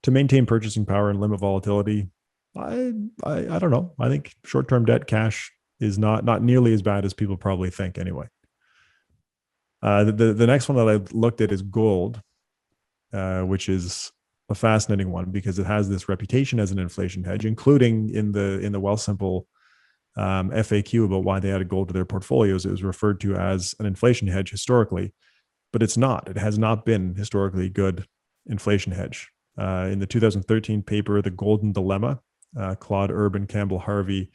to maintain purchasing power and limit volatility, I don't know. I think short-term debt cash is not nearly as bad as people probably think anyway. The next one that I looked at is gold, which is a fascinating one because it has this reputation as an inflation hedge, including in the Wealthsimple FAQ about why they added gold to their portfolios. It was referred to as an inflation hedge historically, but it's not. It has not been historically good inflation hedge. In the 2013 paper, The Golden Dilemma, Claude Urban, Campbell Harvey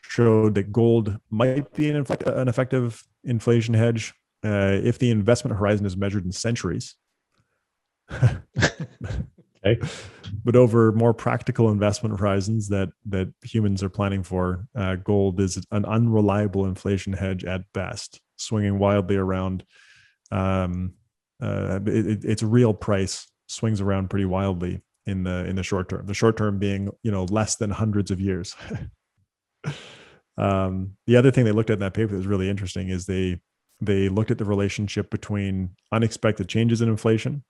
showed that gold might be an effective inflation hedge if the investment horizon is measured in centuries. Okay. But over more practical investment horizons that humans are planning for, gold is an unreliable inflation hedge at best, swinging wildly around. Its real price swings around pretty wildly in the short term. The short term being less than hundreds of years. The other thing they looked at in that paper that was really interesting is they looked at the relationship between unexpected changes in inflation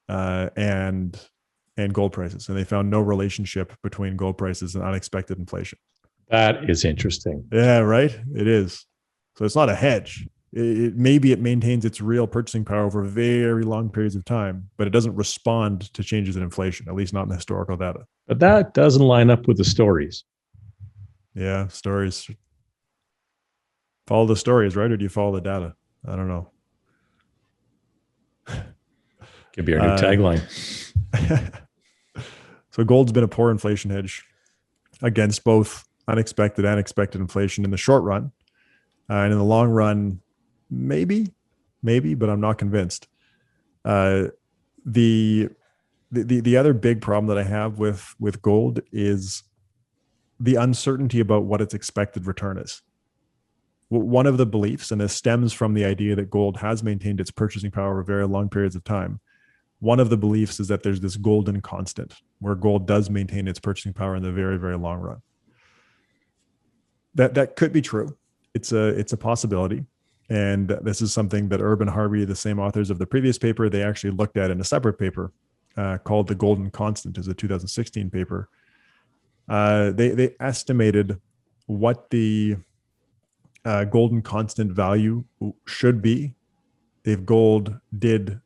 and gold prices, and they found no relationship between gold prices and unexpected inflation. That is interesting. Yeah, right. It is. So it's not a hedge. Maybe it maintains its real purchasing power over very long periods of time, but it doesn't respond to changes in inflation, at least not in the historical data. But that doesn't line up with the stories. Yeah, stories. Follow the stories, right? Or do you follow the data? I don't know. Could be our new tagline. So gold's been a poor inflation hedge against both unexpected and expected inflation in the short run. And in the long run, maybe, but I'm not convinced. The other big problem that I have with gold is the uncertainty about what its expected return is. One of the beliefs, and this stems from the idea that gold has maintained its purchasing power over very long periods of time. One of the beliefs is that there's this golden constant where gold does maintain its purchasing power in the very, very long run. That could be true. It's a possibility. And this is something that Urban Harvey, the same authors of the previous paper, they actually looked at in a separate paper called The Golden Constant, is a 2016 paper. They estimated what the golden constant value should be if gold did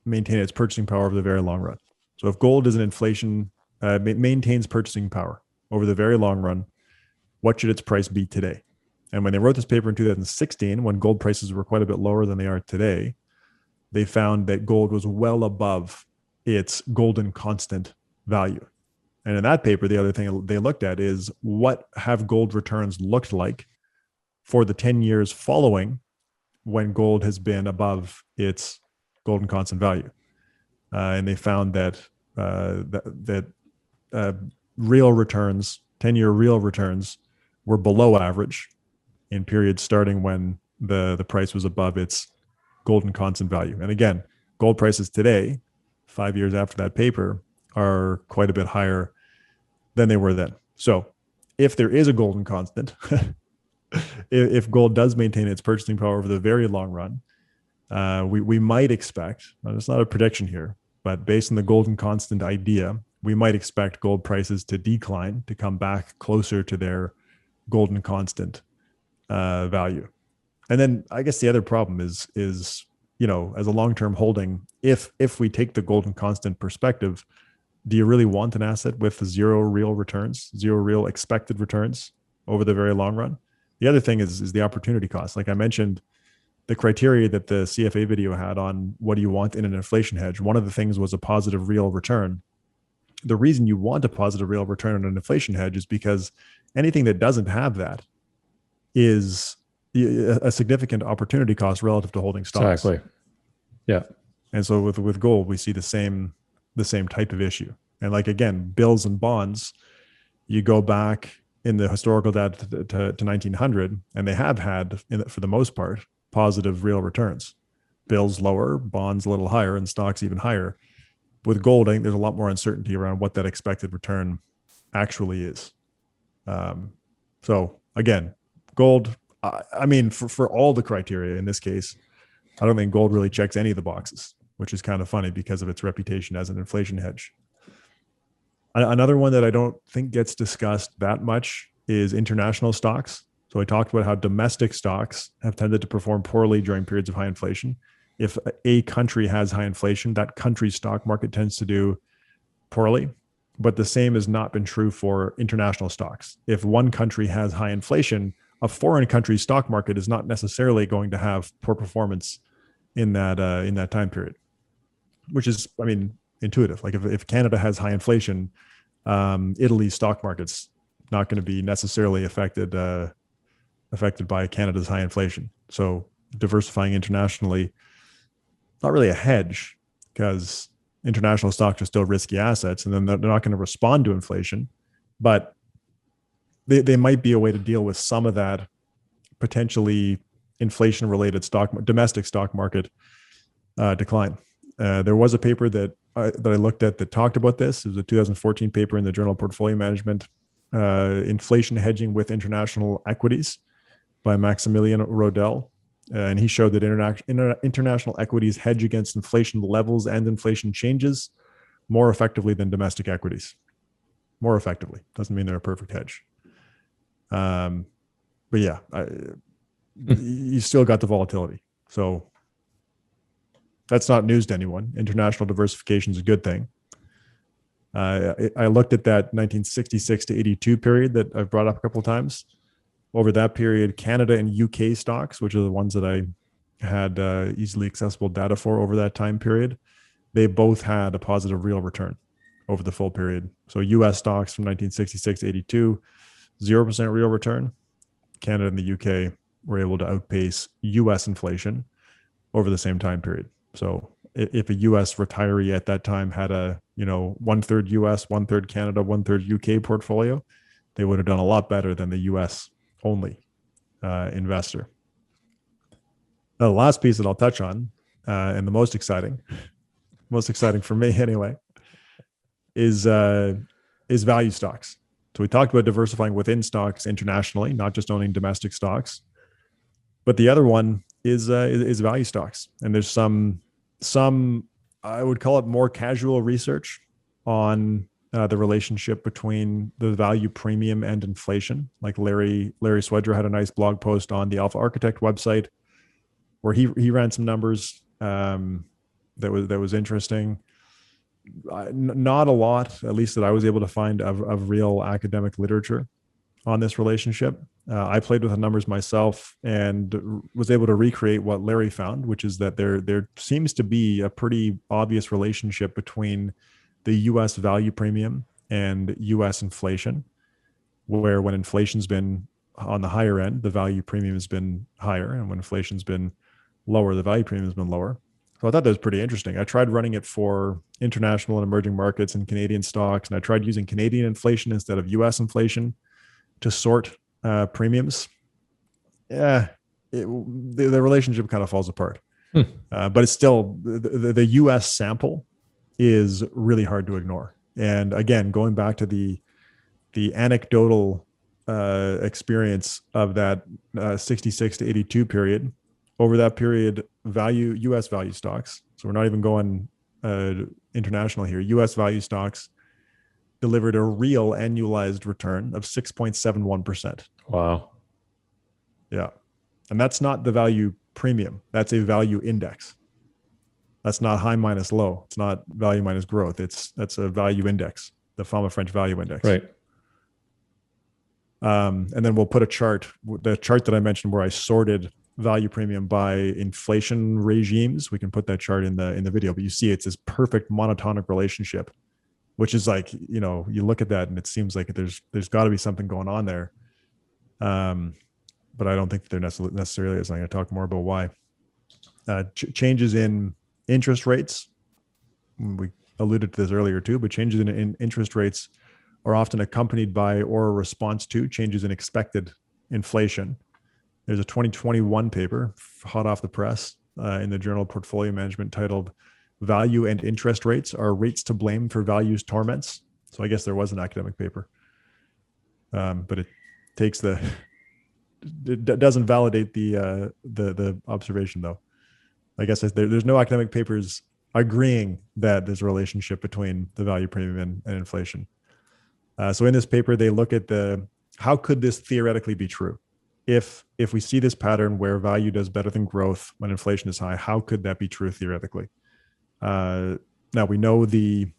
maintain its purchasing power over the very long run. So if gold is an inflation, maintains purchasing power over the very long run, what should its price be today? And when they wrote this paper in 2016, when gold prices were quite a bit lower than they are today, they found that gold was well above its golden constant value. And in that paper, the other thing they looked at is what have gold returns looked like for the 10 years following when gold has been above its golden constant value. And they found that real returns, 10-year real returns, were below average in periods starting when the price was above its golden constant value. And again, gold prices today, 5 years after that paper, are quite a bit higher than they were then. So if there is a golden constant, if gold does maintain its purchasing power over the very long run, we might expect, and it's not a prediction here, but based on the golden constant idea, we might expect gold prices to decline, to come back closer to their golden constant value. And then I guess the other problem is as a long-term holding, if we take the golden constant perspective, do you really want an asset with zero real returns, zero real expected returns over the very long run? The other thing is the opportunity cost. Like I mentioned, the criteria that the CFA video had on what do you want in an inflation hedge, one of the things was a positive real return. The reason you want a positive real return on an inflation hedge is because anything that doesn't have that is a significant opportunity cost relative to holding stocks. Exactly. Yeah. And so with gold, we see the same type of issue. And like, again, bills and bonds, you go back in the historical data to 1900, and they have had, for the most part, positive real returns. Bills lower, bonds a little higher, and stocks even higher. With gold, I think there's a lot more uncertainty around what that expected return actually is. So again, gold, I mean, for all the criteria in this case, I don't think gold really checks any of the boxes, which is kind of funny because of its reputation as an inflation hedge. Another one that I don't think gets discussed that much is international stocks. So I talked about how domestic stocks have tended to perform poorly during periods of high inflation. If a country has high inflation, that country's stock market tends to do poorly. But the same has not been true for international stocks. If one country has high inflation, a foreign country's stock market is not necessarily going to have poor performance in that time period, which is, I mean, intuitive. Like if Canada has high inflation, Italy's stock market's not going to be necessarily affected by Canada's high inflation. So diversifying internationally, not really a hedge, because international stocks are still risky assets, and then they're not going to respond to inflation, but they might be a way to deal with some of that potentially inflation-related domestic stock market decline. There was a paper that I looked at that talked about this. It was a 2014 paper in the Journal of Portfolio Management, Inflation Hedging with International Equities by Maximilian Rodel. And he showed that international equities hedge against inflation levels and inflation changes more effectively than domestic equities. More effectively. Doesn't mean they're a perfect hedge. But yeah, you still got the volatility. So that's not news to anyone. International diversification is a good thing. I looked at that 1966 to 82 period that I've brought up a couple of times. Over that period, Canada and UK stocks, which are the ones that I had easily accessible data for over that time period, they both had a positive real return over the full period. So US stocks from 1966 to 82, 0% real return. Canada and the UK were able to outpace US inflation over the same time period. So if a US retiree at that time had a 1/3 US, 1/3 Canada, 1/3 UK portfolio, they would have done a lot better than the US only investor. Now, the last piece that I'll touch on, and the most exciting for me anyway, is value stocks. So we talked about diversifying within stocks internationally, not just owning domestic stocks. But the other one is value stocks, and there's some I would call it more casual research on the relationship between the value premium and inflation. Like Larry Swedger had a nice blog post on the Alpha Architect website where he ran some numbers that was interesting. Not a lot, at least that I was able to find, of real academic literature on this relationship. I played with the numbers myself and was able to recreate what Larry found, which is that there seems to be a pretty obvious relationship between the U.S. value premium and U.S. inflation, where when inflation's been on the higher end, the value premium has been higher, and when inflation's been lower, the value premium has been lower. So I thought that was pretty interesting. I tried running it for international and emerging markets and Canadian stocks, and I tried using Canadian inflation instead of U.S. inflation to sort premiums. Yeah, the relationship kind of falls apart. But it's still, the U.S. sample is really hard to ignore. And again, going back to the anecdotal experience of that 66 to 82 period, over that period, U.S. value stocks, so we're not even going international here, U.S. value stocks delivered a real annualized return of 6.71%. Wow. Yeah. And that's not the value premium. That's a value index. That's not high minus low. It's not value minus growth. That's a value index, the Fama French value index. Right. And then we'll put the chart that I mentioned where I sorted value premium by inflation regimes. We can put that chart in the video, but you see it's this perfect monotonic relationship, which is like, you look at that and it seems like there's got to be something going on there. But I don't think there necessarily is. I'm going to talk more about why. Changes in interest rates. We alluded to this earlier too, but changes in interest rates are often accompanied by or a response to changes in expected inflation. There's a 2021 paper hot off the press in the Journal of Portfolio Management titled "Value and Interest Rates Are Rates to Blame for Value's Torments." So I guess there was an academic paper, but it takes it doesn't validate the observation though. I guess there's no academic papers agreeing that there's a relationship between the value premium and inflation. So in this paper, they look at how could this theoretically be true? If we see this pattern where value does better than growth when inflation is high, how could that be true theoretically? Now we know the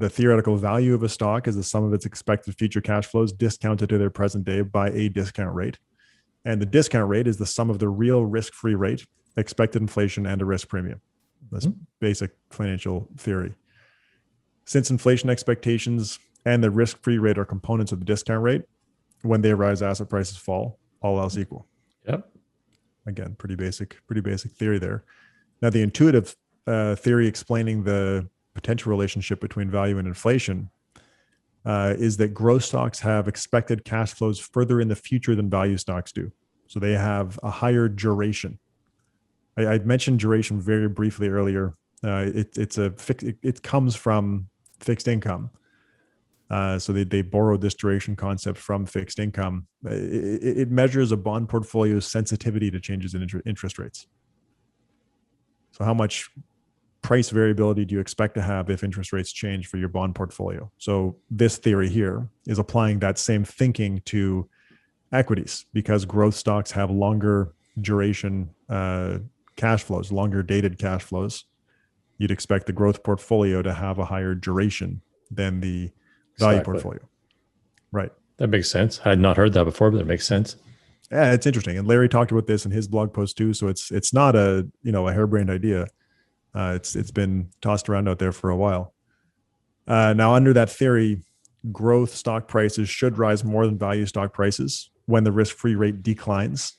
theoretical value of a stock is the sum of its expected future cash flows discounted to their present day by a discount rate. And the discount rate is the sum of the real risk-free rate, expected inflation, and a risk premium. That's basic financial theory. Since inflation expectations and the risk-free rate are components of the discount rate, when they rise, asset prices fall, all else equal. Yep. Again, pretty basic theory there. Now, the intuitive theory explaining the potential relationship between value and inflation is that growth stocks have expected cash flows further in the future than value stocks do. So they have a higher duration. I mentioned duration very briefly earlier. It comes from fixed income. So they borrowed this duration concept from fixed income. It measures a bond portfolio's sensitivity to changes in interest rates. So how much price variability do you expect to have if interest rates change for your bond portfolio? So this theory here is applying that same thinking to equities, because growth stocks have longer duration cash flows, longer dated cash flows. You'd expect the growth portfolio to have a higher duration than the value portfolio. Right. That makes sense. I had not heard that before, but that makes sense. Yeah, it's interesting. And Larry talked about this in his blog post too. So it's not a harebrained idea. It's been tossed around out there for a while. Now, under that theory, growth stock prices should rise more than value stock prices when the risk-free rate declines,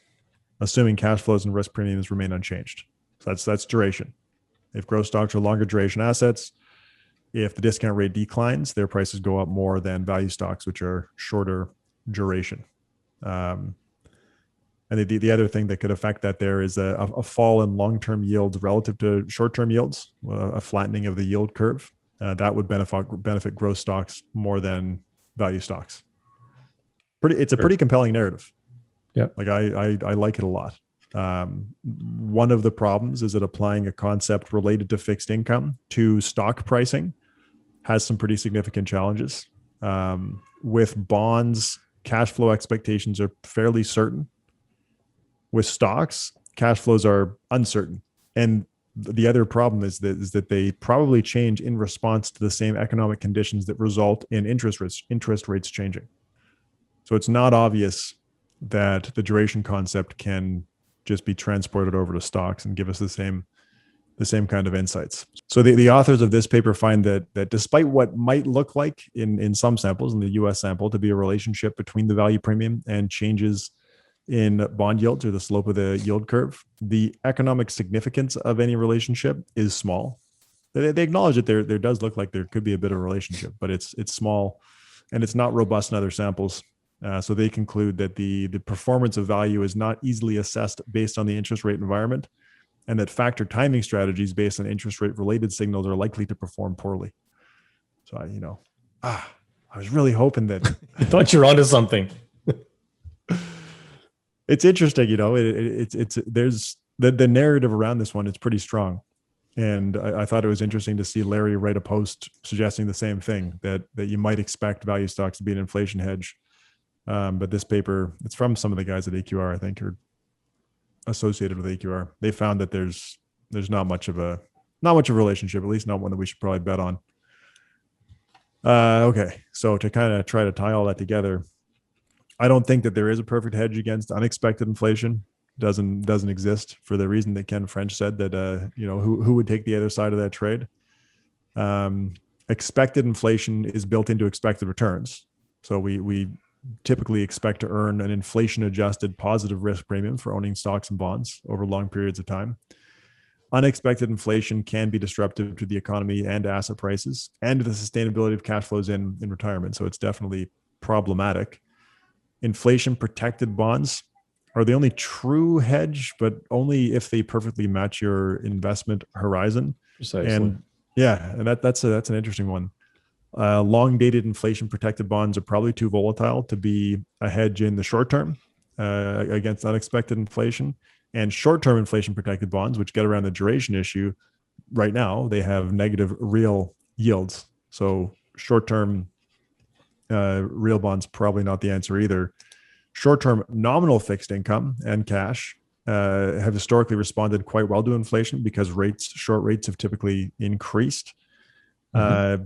assuming cash flows and risk premiums remain unchanged. So that's duration. If growth stocks are longer duration assets, if the discount rate declines, their prices go up more than value stocks, which are shorter duration. And the other thing that could affect that there is a fall in long-term yields relative to short-term yields, a flattening of the yield curve. That would benefit growth stocks more than value stocks. It's a pretty compelling narrative. Yeah, like I like it a lot. One of the problems is that applying a concept related to fixed income to stock pricing has some pretty significant challenges. With bonds, cash flow expectations are fairly certain. With stocks, cash flows are uncertain. And the other problem is that they probably change in response to the same economic conditions that result in interest rates changing. So it's not obvious that the duration concept can just be transported over to stocks and give us the same kind of insights. So the authors of this paper find that despite what might look like in some samples, in the US sample, to be a relationship between the value premium and changes in bond yields or the slope of the yield curve, the economic significance of any relationship is small. They acknowledge that there does look like there could be a bit of a relationship, but it's small and it's not robust in other samples. So they conclude that the performance of value is not easily assessed based on the interest rate environment, and that factor timing strategies based on interest rate related signals are likely to perform poorly. So I was really hoping that I thought you're onto something. It's interesting, it's there's the narrative around this one. It's pretty strong. And I thought it was interesting to see Larry write a post suggesting the same thing, that you might expect value stocks to be an inflation hedge. But this paper, it's from some of the guys at AQR, I think, or associated with AQR. They found that there's not much of a relationship, at least not one that we should probably bet on. Okay, so to kind of try to tie all that together, I don't think that there is a perfect hedge against unexpected inflation. Doesn't exist, for the reason that Ken French said, that who would take the other side of that trade. Expected inflation is built into expected returns, so we typically expect to earn an inflation adjusted positive risk premium for owning stocks and bonds over long periods of time. Unexpected inflation can be disruptive to the economy and asset prices and to the sustainability of cash flows in retirement, so it's definitely problematic. Inflation protected bonds are the only true hedge, but only if they perfectly match your investment horizon. Precisely. And that's an interesting one. Long dated inflation protected bonds are probably too volatile to be a hedge in the short term against unexpected inflation. And short term inflation protected bonds, which get around the duration issue, right now they have negative real yields. So short term real bonds probably not the answer either. Short-term nominal fixed income and cash have historically responded quite well to inflation because short rates have typically increased. Mm-hmm.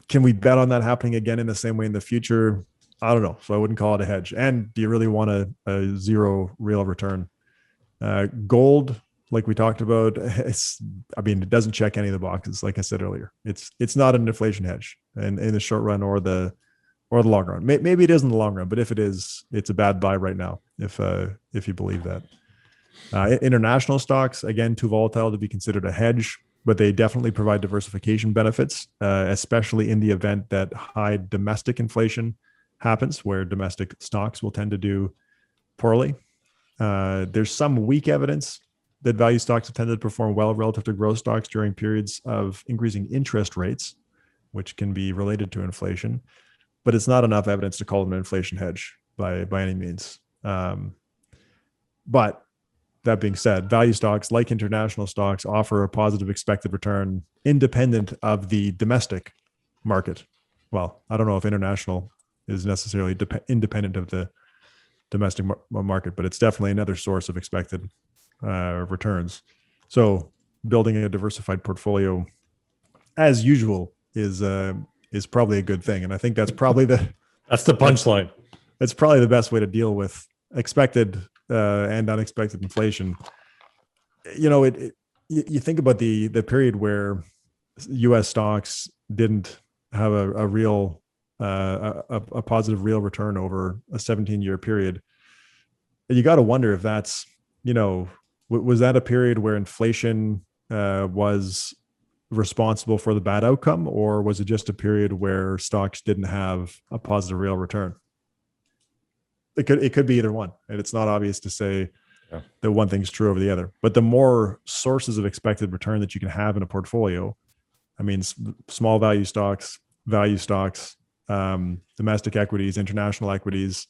Can we bet on that happening again in the same way in the future? I don't know. So I wouldn't call it a hedge. And do you really want a zero real return? Gold, like we talked about, it doesn't check any of the boxes. Like I said earlier, it's not an inflation hedge, and in the short run or the long run. Maybe it is in the long run, but if it is, it's a bad buy right now, if you believe that. International stocks, again, too volatile to be considered a hedge, but they definitely provide diversification benefits, especially in the event that high domestic inflation happens, where domestic stocks will tend to do poorly. There's some weak evidence that value stocks have tended to perform well relative to growth stocks during periods of increasing interest rates, which can be related to inflation. But it's not enough evidence to call them an inflation hedge by any means. But that being said, value stocks, like international stocks, offer a positive expected return independent of the domestic market. Well, I don't know if international is necessarily independent of the domestic market, but it's definitely another source of expected returns. So building a diversified portfolio, as usual, is probably a good thing. And I think that's probably that's the punchline. That's probably the best way to deal with expected and unexpected inflation. You think about the period where U.S. stocks didn't have a real a positive real return over a 17-year period. You got to wonder if that's, was that a period where inflation was responsible for the bad outcome, or was it just a period where stocks didn't have a positive real return? It could be either one, and it's not obvious to say that one thing's true over the other. But the more sources of expected return that you can have in a portfolio, I mean, small value stocks, domestic equities, international equities,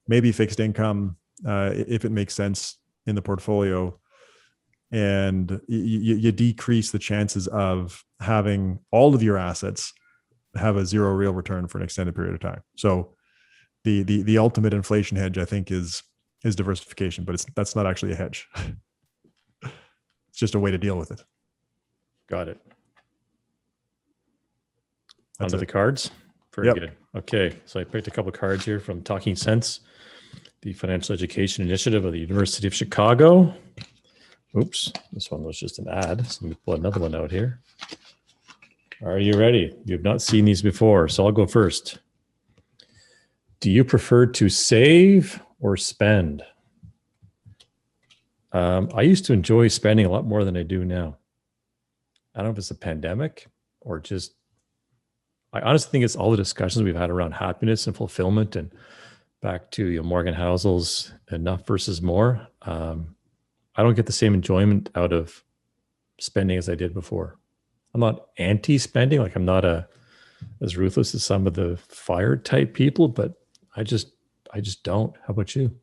maybe fixed income, if it makes sense in the portfolio. And you decrease the chances of having all of your assets have a zero real return for an extended period of time. So the ultimate inflation hedge, I think, is diversification, but that's not actually a hedge. It's just a way to deal with it. Got it. Onto the cards. Very good. Okay, so I picked a couple of cards here from Talking Sense, the financial education initiative of the University of Chicago. Oops, this one was just an ad. So let me pull another one out here. Are you ready? You've not seen these before, so I'll go first. Do you prefer to save or spend? I used to enjoy spending a lot more than I do now. I don't know if it's a pandemic or just, I honestly think it's all the discussions we've had around happiness and fulfillment, and back to Morgan Housel's enough versus more. I don't get the same enjoyment out of spending as I did before. I'm not anti-spending, like I'm not as ruthless as some of the FIRE type people, but I just don't. How about you?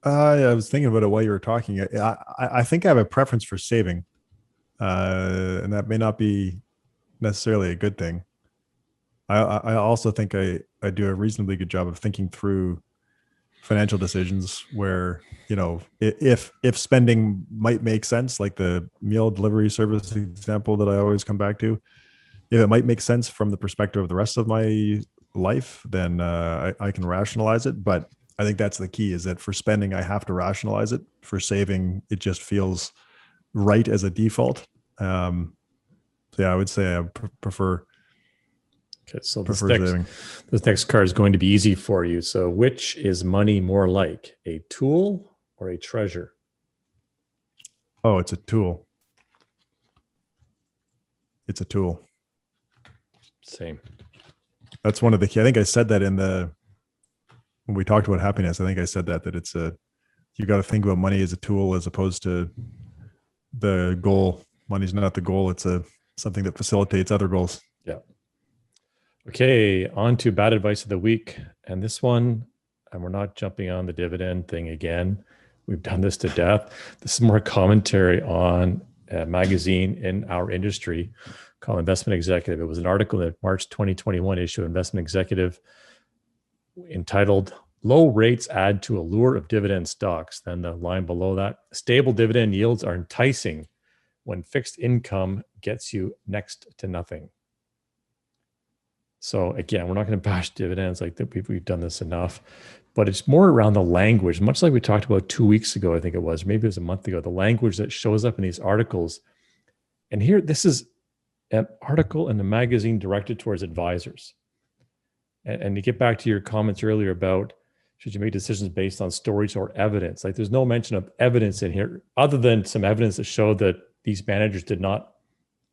I was thinking about it while you were talking. I think I have a preference for saving. and that may not be necessarily a good thing. I also think I do a reasonably good job of thinking through financial decisions where, if spending might make sense, like the meal delivery service example that I always come back to, if it might make sense from the perspective of the rest of my life, then I can rationalize it. But I think that's the key, is that for spending, I have to rationalize it. For saving, it just feels right as a default. So yeah, I would say I prefer. Okay, so this next card is going to be easy for you. So which is money more like, a tool or a treasure? Oh, it's a tool. It's a tool. Same. That's one of the key. I think I said that when we talked about happiness. I think I said that it's you got to think about money as a tool as opposed to the goal. Money's not the goal. It's something that facilitates other goals. Yeah. Okay, on to bad advice of the week. And this one, and we're not jumping on the dividend thing again. We've done this to death. This is more commentary on a magazine in our industry called Investment Executive. It was an article in the March 2021 issue of Investment Executive entitled "Low Rates Add to Allure of Dividend Stocks." Then the line below that, "Stable dividend yields are enticing when fixed income gets you next to nothing." So again, we're not going to bash dividends like that. We've done this enough, but it's more around the language, much like we talked about 2 weeks ago, I think it was, maybe it was a month ago, the language that shows up in these articles. And here, this is an article in the magazine directed towards advisors. And to get back to your comments earlier about should you make decisions based on stories or evidence, like there's no mention of evidence in here other than some evidence that showed that these managers did not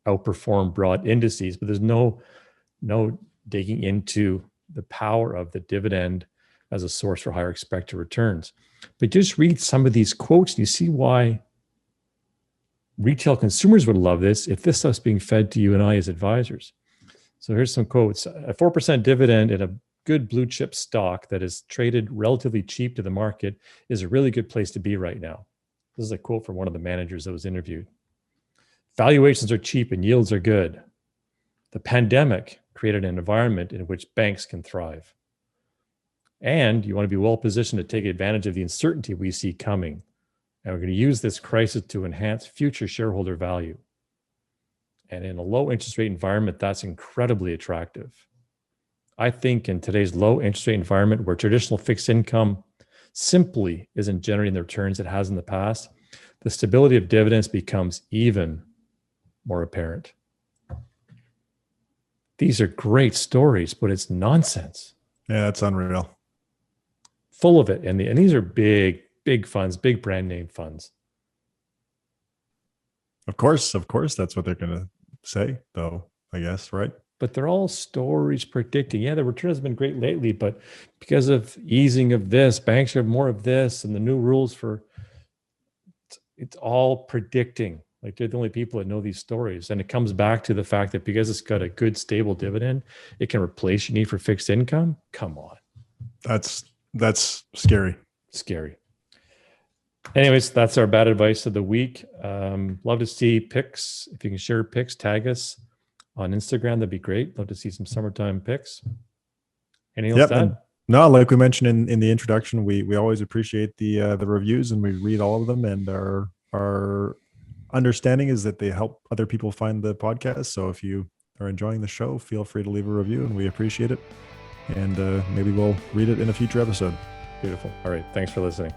outperform broad indices, but there's no digging into the power of the dividend as a source for higher expected returns. But just read some of these quotes and you see why retail consumers would love this if this stuff's being fed to you and I as advisors. So here's some quotes. "A 4% dividend in a good blue chip stock that is traded relatively cheap to the market is a really good place to be right now." This is a quote from one of the managers that was interviewed. "Valuations are cheap and yields are good. The pandemic created an environment in which banks can thrive. And you want to be well positioned to take advantage of the uncertainty we see coming. And we're going to use this crisis to enhance future shareholder value. And in a low interest rate environment, that's incredibly attractive. I think in today's low interest rate environment where traditional fixed income simply isn't generating the returns it has in the past, the stability of dividends becomes even more apparent." These are great stories, but it's nonsense. Yeah, it's unreal. Full of it. And these are big funds, big brand name funds. Of course, that's what they're going to say, though, I guess, right? But they're all stories predicting, yeah, the return has been great lately, but because of easing of this, banks have more of this, and the new rules it's all predicting. Like they're the only people that know these stories. And it comes back to the fact that because it's got a good, stable dividend, it can replace your need for fixed income. Come on. That's scary. Scary. Anyways, that's our bad advice of the week. Love to see picks. If you can share picks, tag us on Instagram. That'd be great. Love to see some summertime picks. Anything else to add? No, like we mentioned in the introduction, we always appreciate the reviews and we read all of them, and our understanding is that they help other people find the podcast. So if you are enjoying the show, feel free to leave a review and we appreciate it. And maybe we'll read it in a future episode. Beautiful. All right. Thanks for listening.